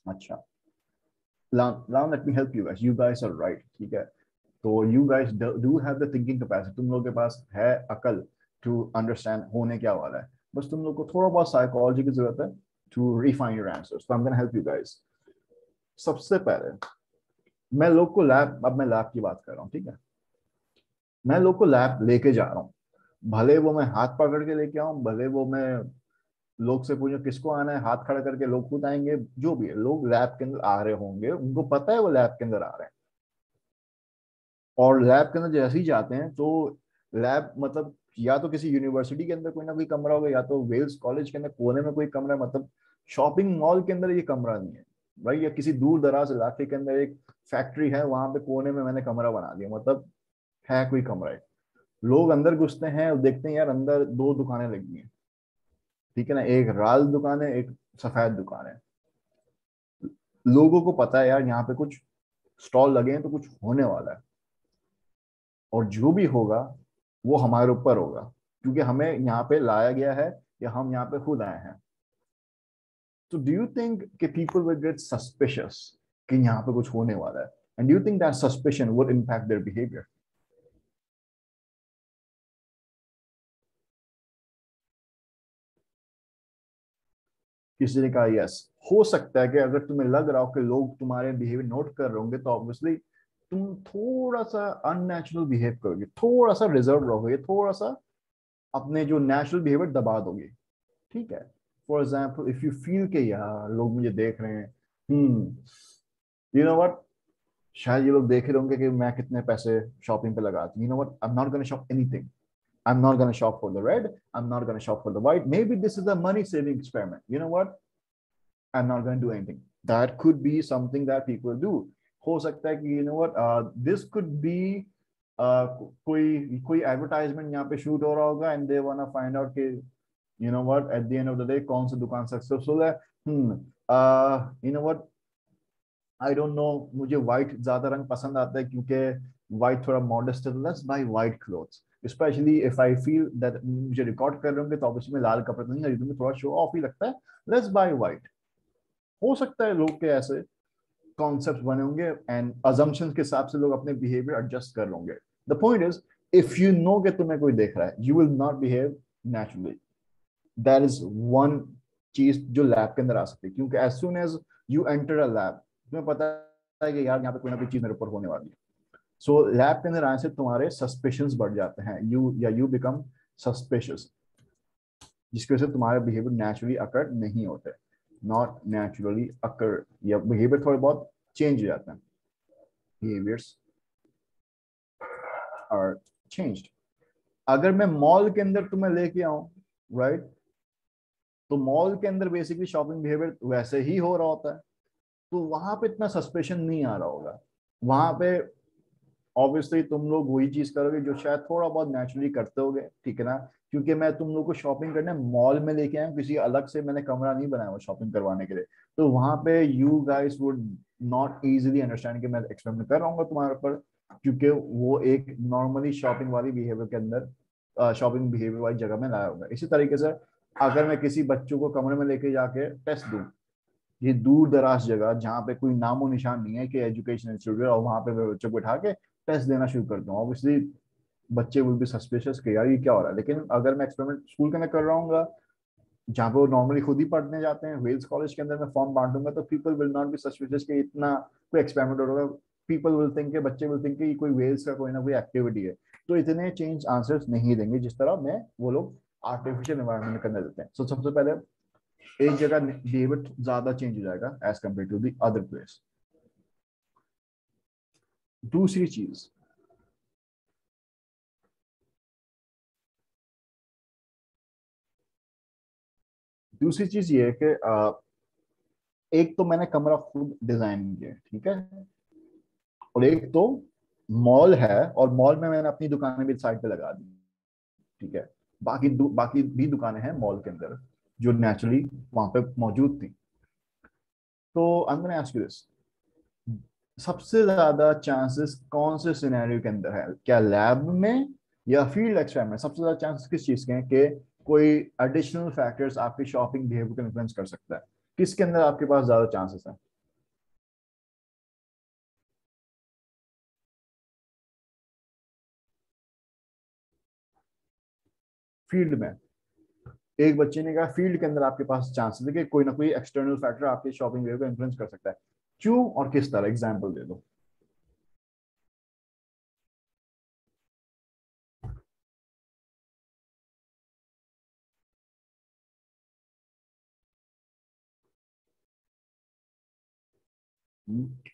अच्छा, now let me help you guys. You guys are right, ठीक है? तो you guys do have the thinking capacity, तुम लोगों के पास है अकल to understand होने क्या वाला है, बस तुम लोग को थोड़ा बहुत साइकोलॉजी की जरूरत है to refine your answers. So I'm gonna help you guys. सबसे पहले मैं लोग को लैब, अब मैं लैब की बात कर रहा हूँ, ठीक है? मैं लोग को लैब लेके जा रहा हूँ, भले वो मैं हाथ पकड़ के लेके आऊं, भले वो मैं लोग से पूछूं किसको आना है, हाथ खड़ा करके लोग खुद आएंगे, जो भी है, लोग लैब के अंदर आ रहे होंगे, उनको पता है वो लैब के अंदर आ रहे हैं। और लैब के अंदर जैसे ही जाते हैं तो लैब मतलब या तो किसी यूनिवर्सिटी के अंदर कोई ना कोई कमरा होगा, या तो वेल्स कॉलेज के अंदर कोने में कोई कमरा, मतलब शॉपिंग मॉल के अंदर ये कमरा नहीं है भाई, या किसी दूर दराज इलाके के अंदर एक फैक्ट्री है, वहां पे कोने में मैंने कमरा बना दिया, मतलब है कोई कमरा है। लोग अंदर घुसते हैं और देखते हैं यार अंदर दो दुकानें लगी हैं, ठीक है ना, एक लाल दुकान है, एक सफेद दुकान है। लोगों को पता है यार यहाँ पे कुछ स्टॉल लगे हैं तो कुछ होने वाला है, और जो भी होगा वो हमारे ऊपर होगा क्योंकि हमें यहाँ पे लाया गया है, या हम यहाँ पे खुद आए हैं। तो डू यू थिंक कि पीपल विल गेट सस्पिशियस कि यहाँ पे कुछ होने वाला है, and do you think that suspicion would impact their behaviour? किसी ने कहा यस, हो सकता है कि अगर तुम्हें लग रहा हो कि लोग तुम्हारे बिहेवियर नोट कर रहे होंगे तो ऑब्वियसली तुम थोड़ा सा अननेचुरल बिहेव करोगे, थोड़ा सा रिजर्व रहोगे, थोड़ा सा अपने जो नेचुरल बिहेवियर दबा दोगे, ठीक है? For example if you feel के यार लोग मुझे देख रहे हैं, यू नो व्हाट, शायद ये लोग देख रहे होंगे कि मैं कितने पैसे शॉपिंग पे लगाती हूँ, you know what, I am not gonna shop anything, I'm not going to shop for the red. I'm not going to shop for the white. Maybe this is a money saving experiment. You know what? I'm not going to do anything. That could be something that people do. हो सकता है कि you know what, this could be कोई कोई एडवर्टाइजमेंट यहाँ पे शूट हो रहा होगा and they want find out कि you know what at the end of the day कौन सी दुकान सक्सेसफुल है. You know what, I don't know, मुझे व्हाइट ज्यादा रंग पसंद आता है क्योंकि व्हाइट थोड़ा मॉडेस्ट है. Let's buy white clothes, specially if I feel that मुझे रिकॉर्ड कर रहे होंगे तो ऑब्वियसली मैं लाल कपड़े तो नहीं खरीदूंगा, थोड़ा शो ऑफ ही लगता है. Let's buy white. हो सकता है लोग के ऐसे कॉन्सेप्ट बने होंगे एंड अजम्पशंस के हिसाब से लोग अपने बिहेवियर एडजस्ट कर लेंगे. The point is, if you know कि तुम्हें कोई देख रहा है, you will not behave naturally. That is one चीज जो लैब के अंदर आ सकती है, क्योंकि as soon as you enter a lab, तुम्हें पता है कि यार यहाँ पे कोई ना कोई चीज मेरे ऊपर होने वाली है. सो लैब के अंदर आने से तुम्हारे सस्पिशंस बढ़ जाते हैं, यू बिकम सस्पिशियस, जिसकी वजह से तुम्हारे बिहेवियर नेचुरली अकर नहीं होते, नॉट नेचुरली अकर, या बिहेवियर थोड़े बहुत चेंज हो जाते हैं. Behaviours are changed. अगर मैं मॉल के अंदर तुम्हें लेके आऊं, राइट, तो मॉल के अंदर बेसिकली शॉपिंग बिहेवियर वैसे ही हो रहा होता है, तो वहां पे इतना सस्पेशन नहीं आ रहा होगा. वहां पे ऑब्वियसली तुम लोग वही चीज करोगे जो शायद थोड़ा बहुत नेचुरली करते होगे, ठीक है ना, क्योंकि मैं तुम लोग को शॉपिंग करने मॉल में लेके आया हूँ, किसी अलग से मैंने कमरा नहीं बनाया हुआ शॉपिंग करवाने के लिए. तो वहां पे you guys would not easily understand कि मैं एक्सपेरिमेंट कर रहा हूँ तुम्हारे ऊपर, क्योंकि वो एक नॉर्मली शॉपिंग वाली बिहेवियर के अंदर, शॉपिंग बिहेवियर वाली जगह में लाया होगा. इसी तरीके से अगर मैं किसी बच्चों को कमरे में लेके जाके टेस्ट दूं, ये दूर दराज जगह जहाँ पे कोई नामो निशान नहीं है कि एजुकेशन इंस्टीट्यूट है, और वहां पे मैं बच्चों को उठा के टेस्ट देना शुरू कर दूँ, ऑब्वियसली बच्चे विल बी सस्पिशियस कि यार ये क्या हो रहा है. लेकिन अगर मैं एक्सपेरिमेंट स्कूल के अंदर कर रहा हूँ जहाँ पे वो नॉर्मली खुद ही पढ़ने जाते हैं, वेल्स कॉलेज के अंदर मैं फॉर्म बांटूंगा, तो people will not be suspicious कि इतना कोई एक्सपेरिमेंट हो रहा है. पीपल विल थिंक के बच्चे विल थिंक कि कोई वेल्स का कोई ना कोई एक्टिविटी है. तो इतने चेंज आंसर्स नहीं देंगे जिस तरह में वो लोग आर्टिफिशियल एनवायरनमेंट के अंदर देते हैं. सो सबसे पहले एक जगह बिहेवियर ज्यादा चेंज हो जाएगा as compare to the other place. दूसरी चीज, दूसरी चीज ये है कि एक तो मैंने कमरा खुद डिजाइन किया है, ठीक है, और एक तो मॉल है और मॉल में मैंने अपनी दुकानें भी साइड पे लगा दी, ठीक है. बाकी भी दुकानें हैं मॉल के अंदर जो नेचुरली वहां पे मौजूद थी. तो आई am gonna ask you this, सबसे ज्यादा चांसेस कौन से सिनेरियो के अंदर है, क्या लैब में या फील्ड एक्सपेरिमेंट में? सबसे ज्यादा चांसेस किस चीज के हैं कि कोई एडिशनल फैक्टर्स आपकी शॉपिंग बिहेवियर को इन्फ्लुएंस कर सकता है? किसके अंदर आपके पास ज्यादा चांसेस है? फील्ड में. एक बच्चे ने कहा फील्ड के अंदर आपके पास चांसेस है कि कोई ना कोई एक्सटर्नल फैक्टर आपके शॉपिंग बिहेवियर को इन्फ्लुएंस कर सकता है. क्यों और किस तरह? एग्जाम्पल दे दो.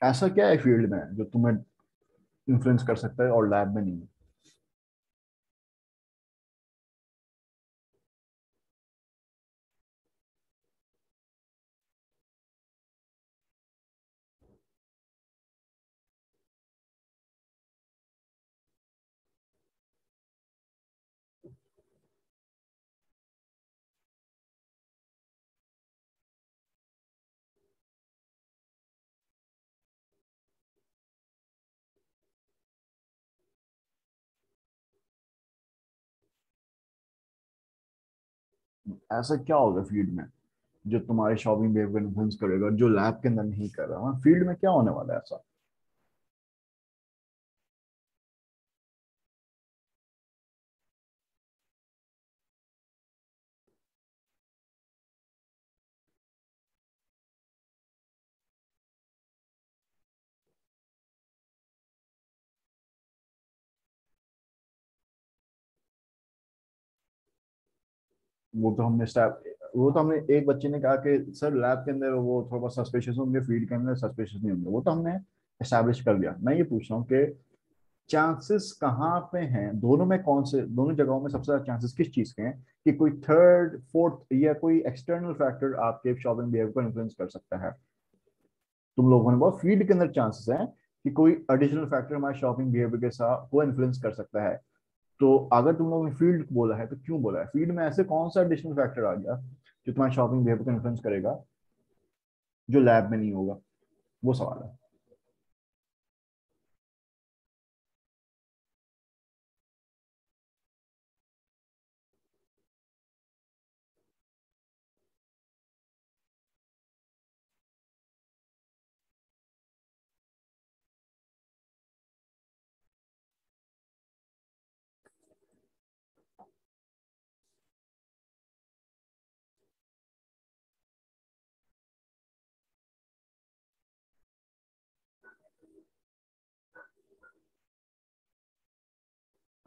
ऐसा क्या है फील्ड में जो तुम्हें इन्फ्लुएंस कर सकता है और लैब में नहीं? ऐसा क्या होगा फील्ड में जो तुम्हारे शॉपिंग बिहेवियर को इन्फ्लुएंस करेगा जो लैब के अंदर नहीं कर रहा? फील्ड में क्या होने वाला है ऐसा? वो तो हमने एक बच्चे ने कहा कि सर लैब के अंदर वो थोड़ा बहुत सस्पिशियस होंगे, फील्ड के अंदर सस्पिशियस नहीं होंगे. वो तो हमने एस्टैब्लिश कर दिया. मैं ये पूछ रहा हूँ कि चांसेस कहाँ पे हैं दोनों में, कौन से दोनों जगहों में सबसे ज्यादा चांसेस किस चीज के हैं कि कोई थर्ड फोर्थ या कोई एक्सटर्नल फैक्टर आपके शॉपिंग बिहेवियर को इन्फ्लुएंस कर सकता है? तुम लोगों ने बहुत फील्ड के अंदर चांसेस हैं कि कोई एडिशनल फैक्टर हमारे शॉपिंग बिहेवियर के साथ को इन्फ्लुएंस कर सकता है। तो अगर तुम लोगों ने फील्ड बोला है तो क्यों बोला है? फील्ड में ऐसे कौन सा एडिशनल फैक्टर आ गया जो तुम्हारे शॉपिंग बिहेवियर को इन्फ्लुएंस करेगा, जो लैब में नहीं होगा? वो सवाल है।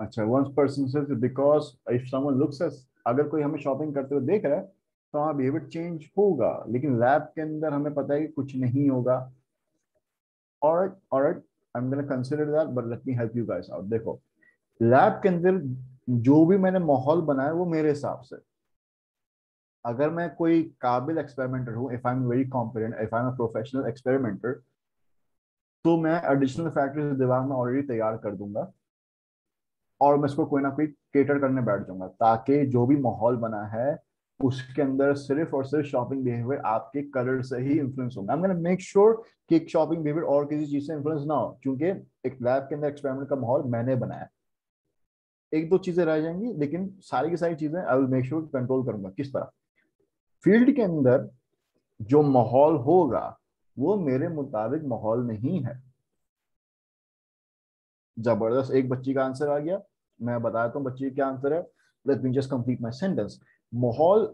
अच्छा, वन पर्सन से because if someone looks S, अगर कोई हमें शॉपिंग करते हुए देख रहा है तो हमारा बिहेवियर चेंज होगा, लेकिन लैब के अंदर हमें पता है कि कुछ नहीं होगा। और आई am gonna consider that, but let me help you guys out. देखो, लैब के अंदर जो भी मैंने माहौल बनाया वो मेरे हिसाब से, अगर मैं कोई काबिल एक्सपेरिमेंटर हूँ, if I am very competent, if I am a professional experimenter, तो मैं एडिशनल फैक्टर्स दिमाग में ऑलरेडी तैयार कर दूंगा और मैं इसको कोई ना कोई केटर करने बैठ जाऊंगा, ताकि जो भी माहौल बना है उसके अंदर सिर्फ और सिर्फ शॉपिंग बिहेवियर आपके कलर से ही इन्फ्लुएंस होगा। आई एम गोना मेक श्योर कि एक शॉपिंग बिहेवियर और किसी चीज से इन्फ्लुएंस ना हो, क्योंकि एक लैब के अंदर एक्सपेरिमेंट का माहौल मैंने बनाया। एक दो चीजें रह जाएंगी, लेकिन सारी की सारी चीजें I will make sure control करूंगा। किस तरह? फील्ड के अंदर जो माहौल होगा वो मेरे मुताबिक माहौल नहीं है। जबरदस्त, एक बच्ची का आंसर आ गया। मैं बताता हूँ बच्ची क्या आंसर है। Let me just complete my sentence. माहौल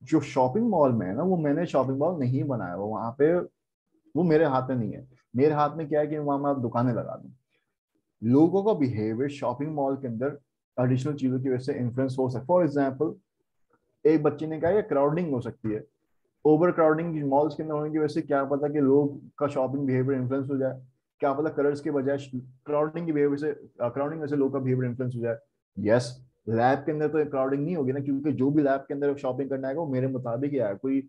जो शॉपिंग मॉल में है ना, वो मैंने शॉपिंग मॉल नहीं बनाया, वो वहां पे, वो मेरे हाथ में नहीं है। मेरे हाथ में क्या है कि वहां मैं दुकानें लगा दूं। लोगों का बिहेवियर शॉपिंग मॉल के अंदर एडिशनल चीजों की वजह से इन्फ्लुएंस हो सकता है। फॉर एग्जाम्पल, एक बच्चे ने कहा ये क्राउडिंग हो सकती है। ओवर क्राउडिंग मॉल्स के अंदर होने की वजह से क्या पता कि लोग का शॉपिंग बिहेवियर इन्फ्लुएंस हो जाए। क्या पता कलर्स के बजाय क्राउडिंग की बिहेवियर से, क्राउडिंग वजह से लोग का बिहेवियर इन्फ्लुएंस हो जाए। यस, लैब के अंदर तो क्राउडिंग नहीं होगी ना, क्योंकि जो भी लैब के अंदर शॉपिंग करना है वो मेरे मुताबिक ही है, कोई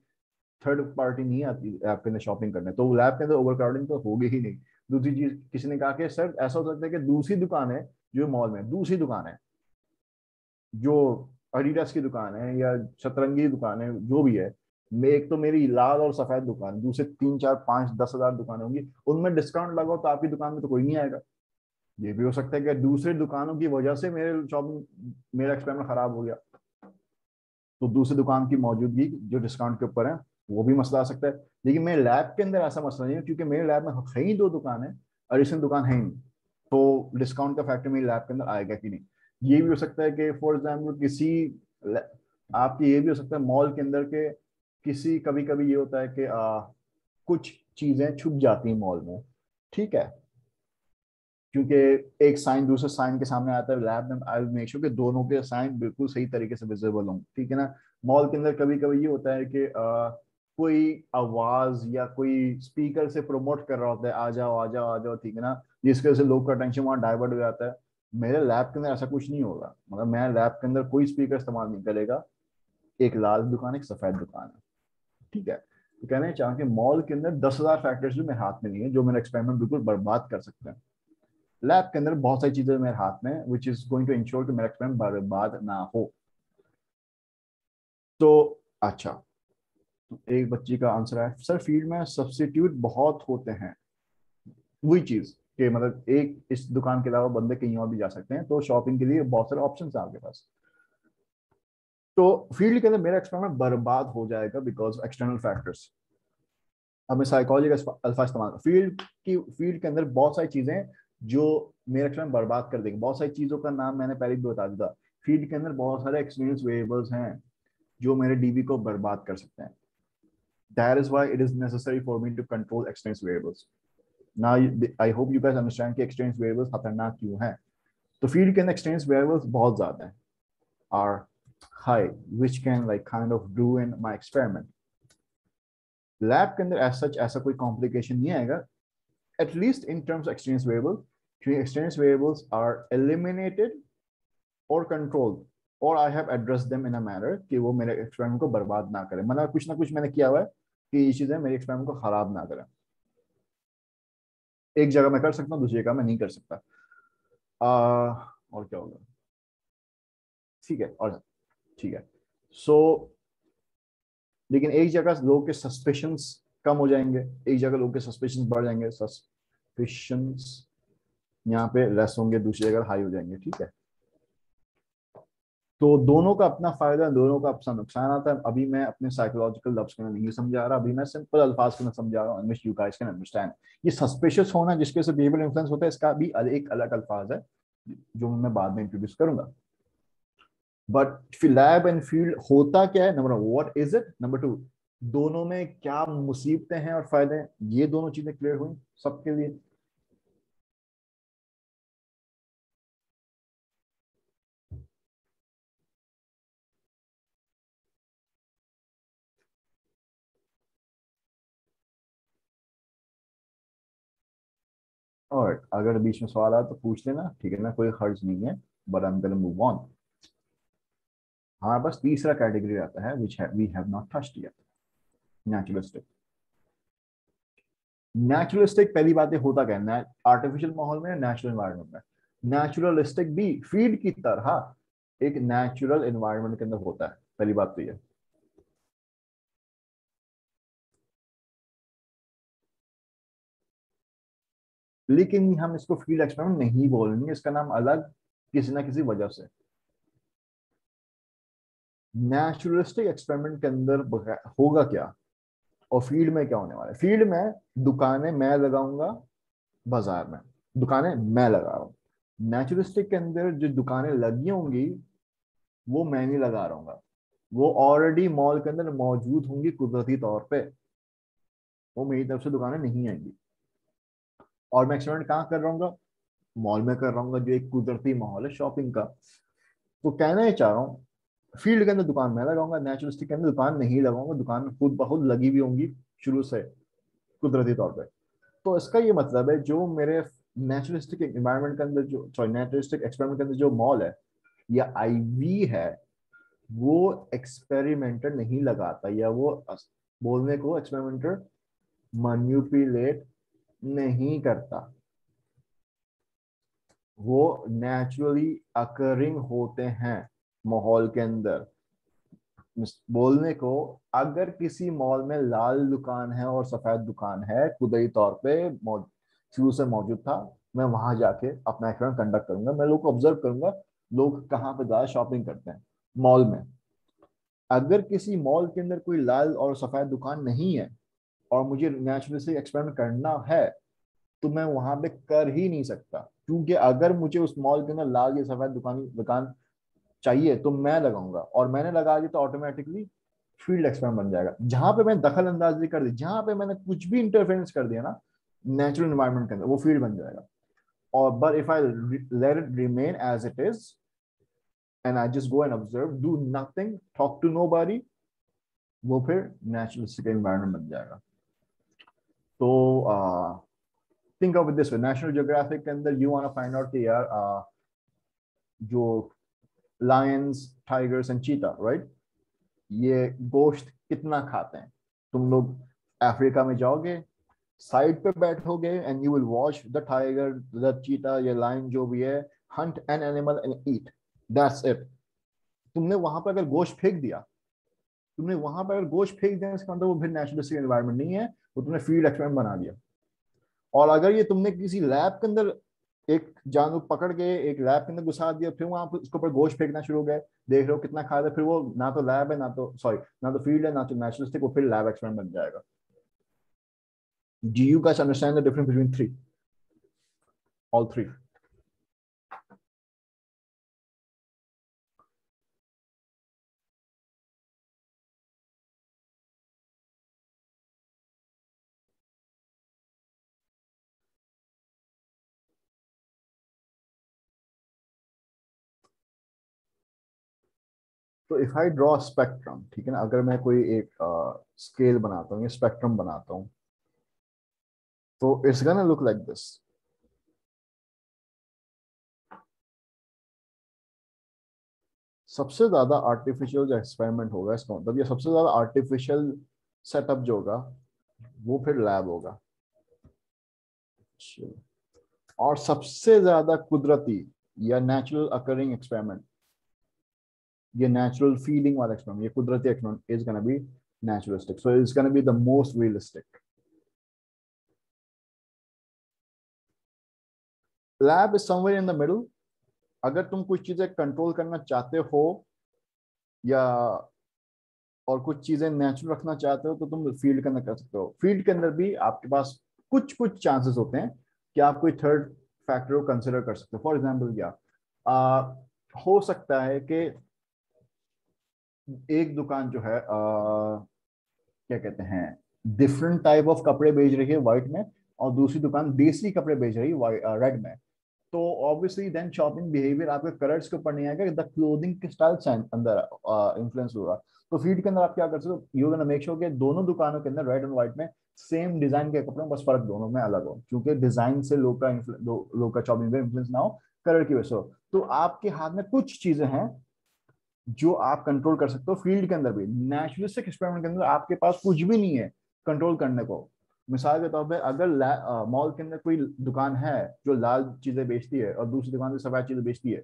थर्ड पार्टी नहीं आती लैब के अंदर शॉपिंग करने, तो लैब के अंदर ओवर क्राउडिंग तो होगी ही नहीं। दूसरी चीज, किसी ने कहा कि सर ऐसा हो सकता है कि दूसरी दुकान है, जो मॉल में दूसरी दुकान है, जो एडिडास की दुकान है या शतरंगी दुकान है, जो भी है, एक तो मेरी लाल और सफेद दुकान, दूसरे 3 4 5 10 हजार दुकानें होंगी, उनमें डिस्काउंट लगाओ तो आपकी दुकान में तो कोई नहीं आएगा। ये भी हो सकता है कि दूसरी दुकानों की वजह से मेरे शॉपिंग, मेरा एक्सपेरिमेंट खराब हो गया, तो दूसरी दुकान की मौजूदगी जो डिस्काउंट के ऊपर है वो भी मसला आ सकता है। लेकिन मेरे लैब के अंदर ऐसा मसला नहीं है, क्योंकि मेरे लैब में है ही दो दुकान है, एडिशनल दुकान है ही नहीं, तो डिस्काउंट का फैक्टर मेरे लैब के अंदर आएगा कि नहीं। ये भी हो सकता है कि फॉर एग्जाम्पल किसी, आपकी ये भी हो सकता है मॉल के अंदर के किसी, कभी कभी ये होता है कि कुछ चीजें छुप जाती हैं मॉल में, ठीक है, क्योंकि एक साइन दूसरे साइन के सामने आता है। लैब में आई विल मेक श्योर कि दोनों के साइन बिल्कुल सही तरीके से विजिबल हों, ठीक है ना। मॉल के अंदर कभी कभी ये होता है कि कोई आवाज या कोई स्पीकर से प्रमोट कर रहा होता है, आ जाओ आ जाओ आ जाओ, ठीक है ना, जिसकी वजह से लोग का अटेंशन वहां डाइवर्ट हो जाता है। मेरे लैब के अंदर ऐसा कुछ नहीं होगा, मतलब मैं लैब के अंदर कोई स्पीकर इस्तेमाल नहीं करेगा। एक लाल दुकान, एक सफेद दुकान है, ठीक है। तो कहना चाहूँ कि मॉल के अंदर 10 हजार फैक्टर्स जो मेरे हाथ में नहीं है, जो मेरा एक्सपेरिमेंट बिल्कुल बर्बाद कर सकते हैं। लैब के अंदर बहुत सारी चीजें मेरे हाथ में, which is going to ensure कि मेरा एक्सपेरिमेंट बर्बाद ना हो। तो अच्छा, एक बच्ची का आंसर है सर फील्ड में सब्स्टिट्यूट बहुत होते हैं। वही चीज कि मतलब एक इस दुकान के अलावा बंदे कहीं और भी जा सकते हैं, तो शॉपिंग के लिए बहुत सारे ऑप्शन है आपके पास। तो फील्ड के अंदर मेरा एक्सपेरिमेंट बर्बाद हो जाएगा बिकॉज एक्सटर्नल फैक्टर्स। अब मैं साइकोलॉजी का अल्फा इस्तेमाल, फील्ड के अंदर बहुत सारी चीजें जो मेरा एक्सपेरिमेंट बर्बाद कर देंगे। बहुत सारी चीजों का नाम मैंने पहले भी बता दिया था। फील्ड के अंदर बहुत सारे एक्सपीरियंस वेरिएबल्स हैं जो मेरे डीबी को बर्बाद कर सकते हैं। That is why it is necessary for me to control experience variables. Now I hope you guys understand कि एक्सपीरियंस वेरिएबल्स खतरनाक क्यों हैं। तो फील्ड के अंदर एक्सपीरियंस वेरिएबल्स बहुत ज्यादा हैं, are high, which can like kind of ruin my experiment. Lab के अंदर एज सच ऐसा कोई कॉम्प्लिकेशन नहीं आएगा, at least in terms experience variable, क्योंकि एक्सपीरियंस वेरिएबल्स आर एलिमिनेटेड और कंट्रोल्ड, और I have address them in a manner कि वो मेरे एक्सपेरिमेंट को बर्बाद ना करें। मतलब कुछ ना कुछ मैंने किया हुआ है कि ये चीजें मेरे एक्सपेरिमेंट को खराब ना करें। एक जगह मैं कर सकता हूँ, दूसरी जगह मैं नहीं कर सकता। और क्या होगा? ठीक है, और ठीक है। सो लेकिन एक जगह लोगों के सस्पेशंस कम हो जाएंगे, एक जगह लोगों के सस्पेशंस बढ़ जाएंगे। सस्पेशंस यहाँ पे लेस होंगे, दूसरी जगह हाई हो जाएंगे, ठीक है। तो दोनों का अपना फायदा, दोनों का अपना नुकसान आता है। अभी मैं अपने साइकोलॉजिकल लफ्ज को नहीं समझा रहा, अभी मैं सिंपल अल्फाज को समझा रहा हूँ, यू गाइस कैन अंडरस्टैंड। ये सस्पिशियस होना जिसके से बिहेवियर इन्फ्लुएंस होता है, इसका भी एक अलग अल्फाज है जो मैं बाद में इंट्रोड्यूस करूंगा। बट फिर लैब एंड फील्ड होता क्या है, number one what is it, number two दोनों में क्या मुसीबतें हैं और फायदे हैं, ये दोनों चीजें क्लियर हुई सबके लिए। और अगर बीच में सवाल आया तो पूछ लेना, ठीक है ना, कोई हर्ज नहीं है। But I am gonna move on. हमारे पास तीसरा कैटेगरी आता है which we have not touched yet, naturalistic. Naturalistic पहली बात है होता क्या है, आर्टिफिशियल माहौल में, नेचुरल एनवायरनमेंट में। नेचुरलिस्टिक भी फील्ड की तरह एक नेचुरल एनवायरनमेंट के अंदर होता है, पहली बात तो ये। लेकिन हम इसको फील्ड एक्सपेरिमेंट नहीं बोलेंगे, इसका नाम अलग किसी ना किसी वजह से। नेचुरलिस्टिक एक्सपेरिमेंट के अंदर होगा क्या, और फील्ड में क्या होने वाला है? फील्ड में दुकानें मैं लगाऊंगा, बाजार में दुकानें मैं लगा रहा हूँ। नेचुरलिस्टिक के अंदर जो दुकानें लगी होंगी वो मैं नहीं लगा रहा हूँ, वो ऑलरेडी मॉल के अंदर मौजूद होंगी कुदरती तौर पे, वो मेरी तरफ से दुकानें नहीं आएंगी। और मैं एक्सपेरिमेंट कहाँ कर रहा हूँ? मॉल में कर रहा हूँ, जो एक कुदरती माहौल है शॉपिंग का। तो कहना ही चाह रहा हूँ, फील्ड के अंदर दुकान मैं लगाऊंगा, नेचुरलिस्टिक के अंदर दुकान नहीं लगाऊंगा, दुकान खुद ब खुद लगी हुई होंगी शुरू से कुदरती तौर पे। तो इसका ये मतलब है जो मेरे नेचुरलिस्टिक एनवायरनमेंट के अंदर जो, सॉरी नेचुरलिस्टिक एक्सपेरिमेंट के अंदर जो मॉल है या आईवी है, वो एक्सपेरिमेंटर नहीं लगाता, या वो बोलने को एक्सपेरिमेंटर मैनिपुलेट नहीं करता, वो नेचुरली अकरिंग होते हैं माहौल के अंदर। बोलने को, अगर किसी मॉल में लाल दुकान है और सफेद दुकान है, कुदरती तौर पे शुरू से मौजूद था, मैं वहां जाके अपना एक्सपेरिमेंट कंडक्ट करूंगा, मैं लोग को ऑब्जर्व करूंगा लोग कहाँ पे ज्यादा शॉपिंग करते हैं मॉल में। अगर किसी मॉल के अंदर कोई लाल और सफेद दुकान नहीं है और मुझे नेचुरली से एक्सपेरिमेंट करना है, तो मैं वहां पे कर ही नहीं सकता, क्योंकि अगर मुझे उस मॉल के अंदर लाल या सफेद दुकान दुकान चाहिए तो मैं लगाऊंगा, और मैंने लगा दी तो ऑटोमेटिकली फील्ड एक्सपेरिमेंट बन जाएगा। जहां पे मैं दखल अंदाजी कर दी, जहां पे मैंने कुछ भी इंटरफेरेंस कर दिया ना नेचुरल एनवायरनमेंट के अंदर, वो फील्ड बन जाएगा। और but if I let it remain as it is and I just go and observe, do nothing, talk to nobody, वो फिर नेचुरलिस्टिक एनवायरनमेंट बन जाएगा। तो think of it this way, National Geographic के अंदर you want to find out कि यार जो lions, tigers and cheetah, right, ये गोश्त कितना खाते हैं। तुम लोग अफ्रीका में जाओगे, साइड पे बैठोगे and you will watch the tiger, the चीता या लायन जो भी है, Hunt an animal and eat, that's it. तुमने वहां पर अगर गोश्त फेंक दिया, तुमने वहां पर अगर गोश्त फेंक दिया, इसका मतलब वो फिर नेचुरलिस्टिक एनवायरनमेंट नहीं है, वो तुमने फील्ड एक्सपेरिमेंट बना दिया। और अगर ये तुमने किसी लैब के अंदर एक जानवर पकड़ के एक लैब के अंदर घुसा दिया, फिर वहां पर उसके ऊपर गोश्त फेंकना शुरू हो गया, देख रहे हो कितना खा रहे, फिर वो ना तो लैब है, ना तो सॉरी ना तो फील्ड है, ना तो नेचुरलिस्टिक, वो फिर लैब एक्सपेरिमेंट बन जाएगा। Do you guys understand the difference between three? All three. तो इफ आई ड्रॉ स्पेक्ट्रम, ठीक है ना, अगर मैं कोई एक स्केल बनाता हूँ या स्पेक्ट्रम बनाता हूँ, तो it's gonna look like this. सबसे ज्यादा आर्टिफिशियल जो एक्सपेरिमेंट होगा, इसका मतलब ये सबसे ज्यादा आर्टिफिशियल सेटअप जो होगा वो फिर लैब होगा। और सबसे ज्यादा कुदरती या नेचुरल अकरिंग एक्सपेरिमेंट, ये नेचुरल फीलिंग वाला एक्सपेरिमेंट, ये कुदरती experiment is gonna be naturalistic, so it's going to be the most realistic. Lab is somewhere in the middle. अगर तुम कुछ चीजें कंट्रोल करना चाहते हो या और कुछ चीजें नेचुरल रखना चाहते हो तो तुम फील्ड के अंदर कर सकते हो। फील्ड के अंदर भी आपके पास कुछ कुछ चांसेस होते हैं कि आप कोई थर्ड फैक्टर को कंसिडर कर सकते हो। फॉर एग्जाम्पल क्या हो सकता है कि एक दुकान जो है क्या कहते हैं डिफरेंट टाइप ऑफ कपड़े बेच रही है व्हाइट में, और दूसरी दुकान देसी कपड़े बेच रही है रेड में। तो ऑब्वियसली देन शॉपिंग बिहेवियर आपके कलर्स के ऊपर नहीं आएगा, द क्लोथिंग के स्टाइल से अंदर इन्फ्लुएंस होगा। तो फीड के अंदर आप क्या कर सकते हो, यू गोना मेक श्योर कि दोनों दुकानों के अंदर रेड एंड व्हाइट में सेम डिजाइन के कपड़े, बस फर्क दोनों में अलग हो, क्योंकि डिजाइन से लोग का शॉपिंग में इन्फ्लुएंस ना हो, कलर की वजह से हो। तो आपके हाथ में कुछ चीजें हैं जो आप कंट्रोल कर सकते हो। फील्ड के अंदर भी नेचुरलिस्टिक एक्सपेरिमेंट के अंदर आपके पास कुछ भी नहीं है कंट्रोल करने को। मिसाल के तौर पे अगर मॉल के अंदर कोई दुकान है जो लाल चीजें बेचती है और दूसरी दुकान से सफेद चीजें बेचती है,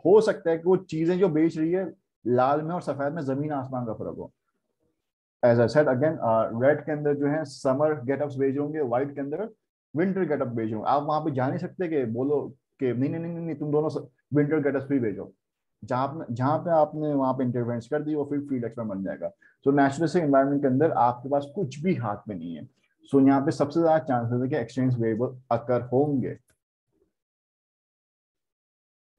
हो सकता है कि वो चीजें जो बेच रही है लाल में और सफेद में जमीन आसमान का फर्क हो। As I said again, red के अंदर जो है समर गेटअप्स बेच होंगे, व्हाइट के अंदर विंटर गेटअप बेच होंगे। आप वहां पे जा नहीं सकते कि बोलो कि नहीं नहीं नहीं नहीं तुम दोनों विंटर गेटअप्स भी भेजो। जहां पे आपने वहां पे इंटरवेंस कर दी वो फिर फील्ड एक्सपेरिमेंट बन जाएगा। सो नेचुरलिस्टिक एनवायरनमेंट के अंदर आपके पास कुछ भी हाथ में नहीं है। सो यहाँ पे सबसे ज्यादा चांसेस है कि एक्सचेंज वेरिएबल अकर होंगे।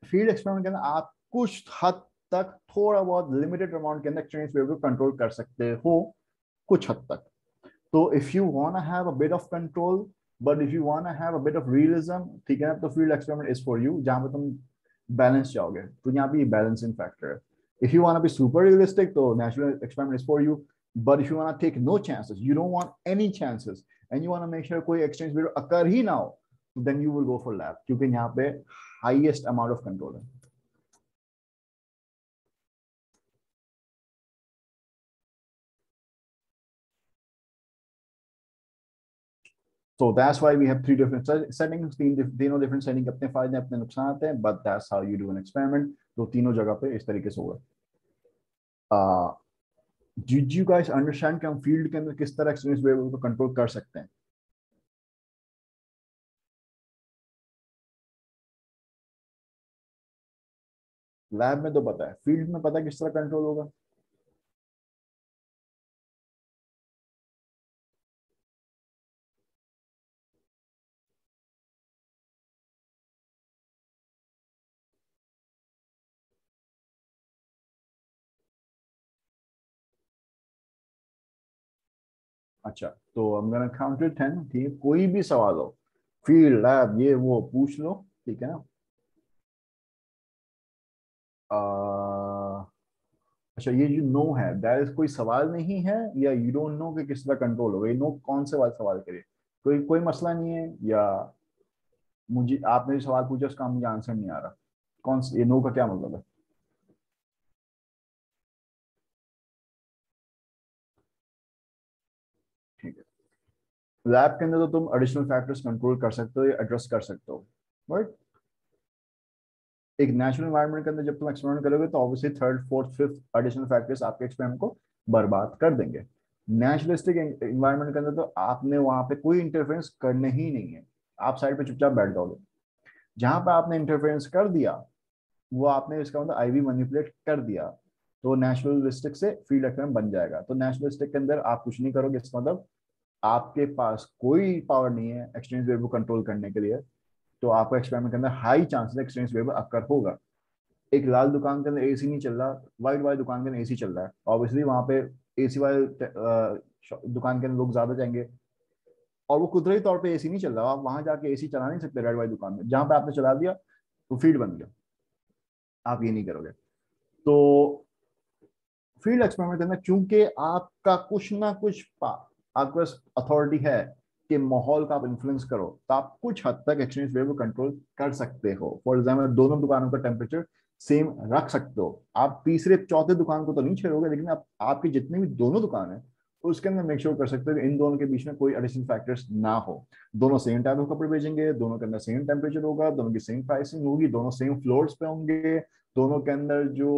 फील्ड एक्सपेरिमेंट के अंदर आप कुछ हद तक थोड़ा बहुत लिमिटेड अमाउंट के अंदर एक्सचेंज वेरिएबल कंट्रोल कर सकते हो, कुछ हद तक। तो if you want have a bit of control but if you want have a bit of realism, ठीक है ना, तो field experiment is for you, जहां पे तुम बैलेंस चाहोगे। तो यहाँ पे बैलेंसिंग फैक्टर है। If you want be super realistic तो natural experiment is for you, but if you want take no chances, you don't want any chances and you want make sure कोई एक्सचेंज वेरिएबल अकर ही ना हो, then you will go for lab, क्योंकि यहाँ पे हाईएस्ट अमाउंट ऑफ कंट्रोल है। So that's why we have three different settings, तीनों different setting अपने फायदे अपने नुकसान आते हैं, but that's how you do an experiment। तो तीनों जगह पे इस तरीके से होगा। Did you guys understand कि हम फील्ड के अंदर किस तरह एक्सपीरियंस वेरिएबल को कंट्रोल कर सकते हैं? लैब में तो पता है, फील्ड में पता है किस तरह कंट्रोल होगा? अच्छा, तो I'm gonna count to 10, ठीक है? कोई भी सवाल हो, फील्ड लैब ये वो पूछ लो, ठीक है ना? अच्छा, ये जो नो है दैट इज कोई सवाल नहीं है, या यू डोंट नो कि किस तरह कंट्रोल होगा? ये नो कौन से वाले सवाल करे? कोई कोई मसला नहीं है, या मुझे आपने जो सवाल पूछा उसका मुझे आंसर नहीं आ रहा? कौन सा ये नो का क्या मतलब है? ठीक है, लैब के अंदर तो तुम एडिशनल फैक्टर्स कंट्रोल कर सकते हो या एड्रेस कर सकते हो, राइट? एक नेचुरल एनवायरनमेंट के अंदर जब तुम एक्सपेरिमेंट करोगे तो obviously third fourth fifth additional factors आपके एक्सपेरिमेंट को बर्बाद कर देंगे। नेचुरलिस्टिक एनवायरनमेंट के अंदर तो आपने वहां पे कोई इंटरफेरेंस करना ही नहीं है, आप साइड पे चुपचाप बैठ जाओगे। जहां पे आपने इंटरफेरेंस कर दिया, वो आपने इसका मतलब आईवी मैनिपुलेट कर दिया, तो नेचुरलिस्टिक से फील्ड एक्सपेरिमेंट बन जाएगा। तो नेचुरलिस्टिक के अंदर आप कुछ नहीं करोगे, इसका मतलब आपके पास कोई पावर नहीं है एक्सचेंज वेव को कंट्रोल करने के लिए। तो आपका एक्सपेरिमेंट के अंदर हाई चांसेस एक्सचेंज वेव अकर होगा। एक लाल दुकान के अंदर एसी नहीं चल रहा, व्हाइट वाली दुकान के अंदर एसी चल रहा है, ऑब्वियसली वहां पे एसी वाले दुकान के अंदर लोग ज्यादा जाएंगे, और वो कुदरती तौर पे एसी नहीं चल रहा, आप वहां जाके एसी चला नहीं सकते रेड वाली दुकान में। जहां पे आपने चला दिया तो फील्ड बन गया, आप ये नहीं करोगे। तो फील्ड एक्सपेरिमेंट करना, चूंकि आपका कुछ ना कुछ आपके पास अथॉरिटी है कि माहौल का आप इन्फ्लुएंस करो, तो आप कुछ हद तक एक्सचेंज वेव को कंट्रोल कर सकते हो। फॉर एग्जाम्पल दोनों दुकानों का टेम्परेचर सेम रख सकते हो। आप तीसरे चौथे दुकान को तो नहीं छेड़ोगे, लेकिन आपकी जितनी भी दोनों दुकान है उसके अंदर मेक श्योर कर सकते हो कि इन दोनों के बीच में कोई एडिशनल फैक्टर्स ना हो। दोनों सेम टाइप ऑफ कपड़े भेजेंगे, दोनों के अंदर सेम टेम्परेचर होगा, दोनों की सेम प्राइसिंग होगी, दोनों सेम फ्लोर्स पे होंगे, दोनों के अंदर जो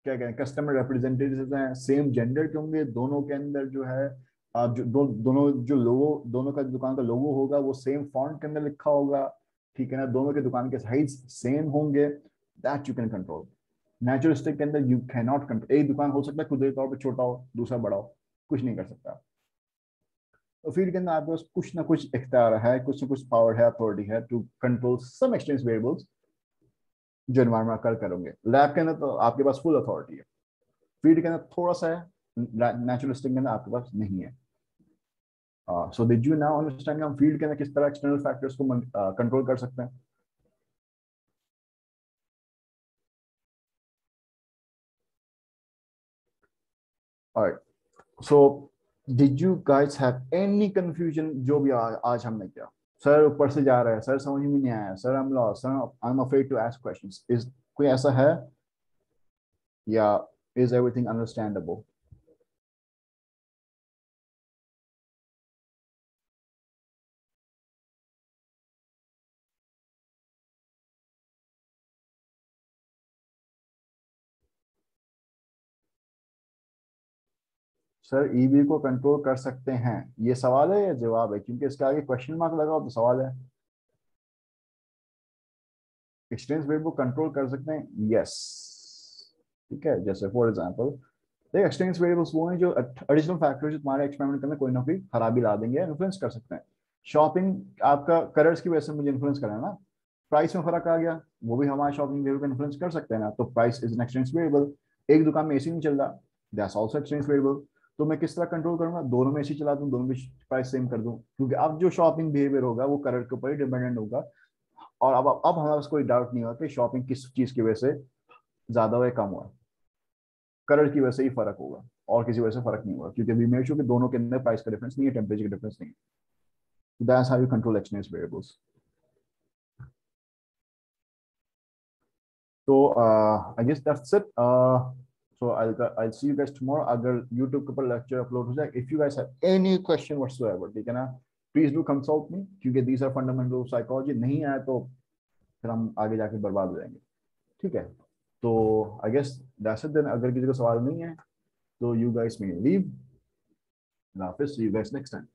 क्या कहते हैं कस्टमर रिप्रेजेंटेटिव हैं सेम जेंडर के होंगे, दोनों के अंदर जो है दोनों जो लोगो, दोनों का दुकान का लोगो होगा वो सेम फॉन्ट के अंदर लिखा होगा, ठीक है ना, दोनों के दुकान के साइज सेम होंगे, that you can control. Naturalistic के अंदर यू कैन नॉट कंट्रोल। एक दुकान हो सकता है कुदरती तौर पर छोटा हो, दूसरा बड़ा हो, कुछ नहीं कर सकता। तो फील्ड के अंदर आपके पास कुछ ना कुछ इख्तियार है, कुछ ना कुछ पावर है, अथॉरिटी है to control some exchange variables जो एनवायरमेंट कर करोगे। लैब के अंदर तो आपके पास फुल अथॉरिटी है, फील्ड के अंदर थोड़ा सा है, नेचुरलिस्टिक के अंदर आपके पास नहीं है। So did you now understand हम फील्ड के अंदर किस तरह एक्सटर्नल फैक्टर्स को कंट्रोल कर सकते हैं? Alright, so did you guys have any confusion जो भी आज हमने किया? सर ऊपर से जा रहा है, सर समझ में नहीं आया, sir I am lost, sir I am afraid to ask questions, is कोई ऐसा है या is everything understandable? Sir EB को कंट्रोल कर सकते हैं, ये सवाल है या जवाब है? क्योंकि इसके आगे क्वेश्चन मार्क लगा हो तो सवाल है। एक्सचेंज रेट को कंट्रोल कर सकते हैं, यस, ठीक है। जैसे फॉर एग्जांपल देख, एक्सचेंज वेरिएबल्स वो हैं जो एडिशनल फैक्टर्स जो तुम्हारे एक्सपेरिमेंट करने कोई ना कोई खराबी ला देंगे, इन्फ्लुएंस कर सकते हैं। शॉपिंग आपका कलर्स की वजह से मुझे इन्फ्लुएंस करा ना, प्राइस में फर्क आ गया, वो भी हमारे शॉपिंग बिहेवियर को इन्फ्लुएंस कर सकते हैं ना, तो price is an exchange variable. एक दुकान में एसी नहीं चल रहा, दैट्स आल्सो एक्सचेंज वेरिएबल। तो मैं किस तरह कंट्रोल करूंगा? दोनों में एसी चला दूं, दोनों की प्राइस सेम कर दूं, क्योंकि अब जो शॉपिंग बिहेवियर होगा वो कलर के ऊपर ही डिपेंडेंट होगा। और अब हमारे पास कोई डाउट नहीं होगा कि शॉपिंग किस चीज की वजह से ज्यादा हुआ है कम हुआ है, कलर की वजह से ही फर्क होगा और किसी वजह से फर्क नहीं होगा, क्योंकि वी मेक श्योर कि दोनों के अंदर प्राइस का डिफरेंस नहीं है, टेम्परेचर का डिफरेंस नहीं है। That's how you control exchange variables. तो I guess that's it. So I'll see you guys tomorrow। अगर YouTube के ऊपर लेक्चर अपलोड हो जाए, if you guys have any question whatsoever, ठीक है ना, प्लीज डू कंसल्ट मी, क्योंकि these are fundamental of psychology। नहीं आए तो फिर हम आगे जाके बर्बाद हो जाएंगे, ठीक है। तो I guess that's it then. अगर किसी को सवाल नहीं है तो you guys may leave। See you guys next time।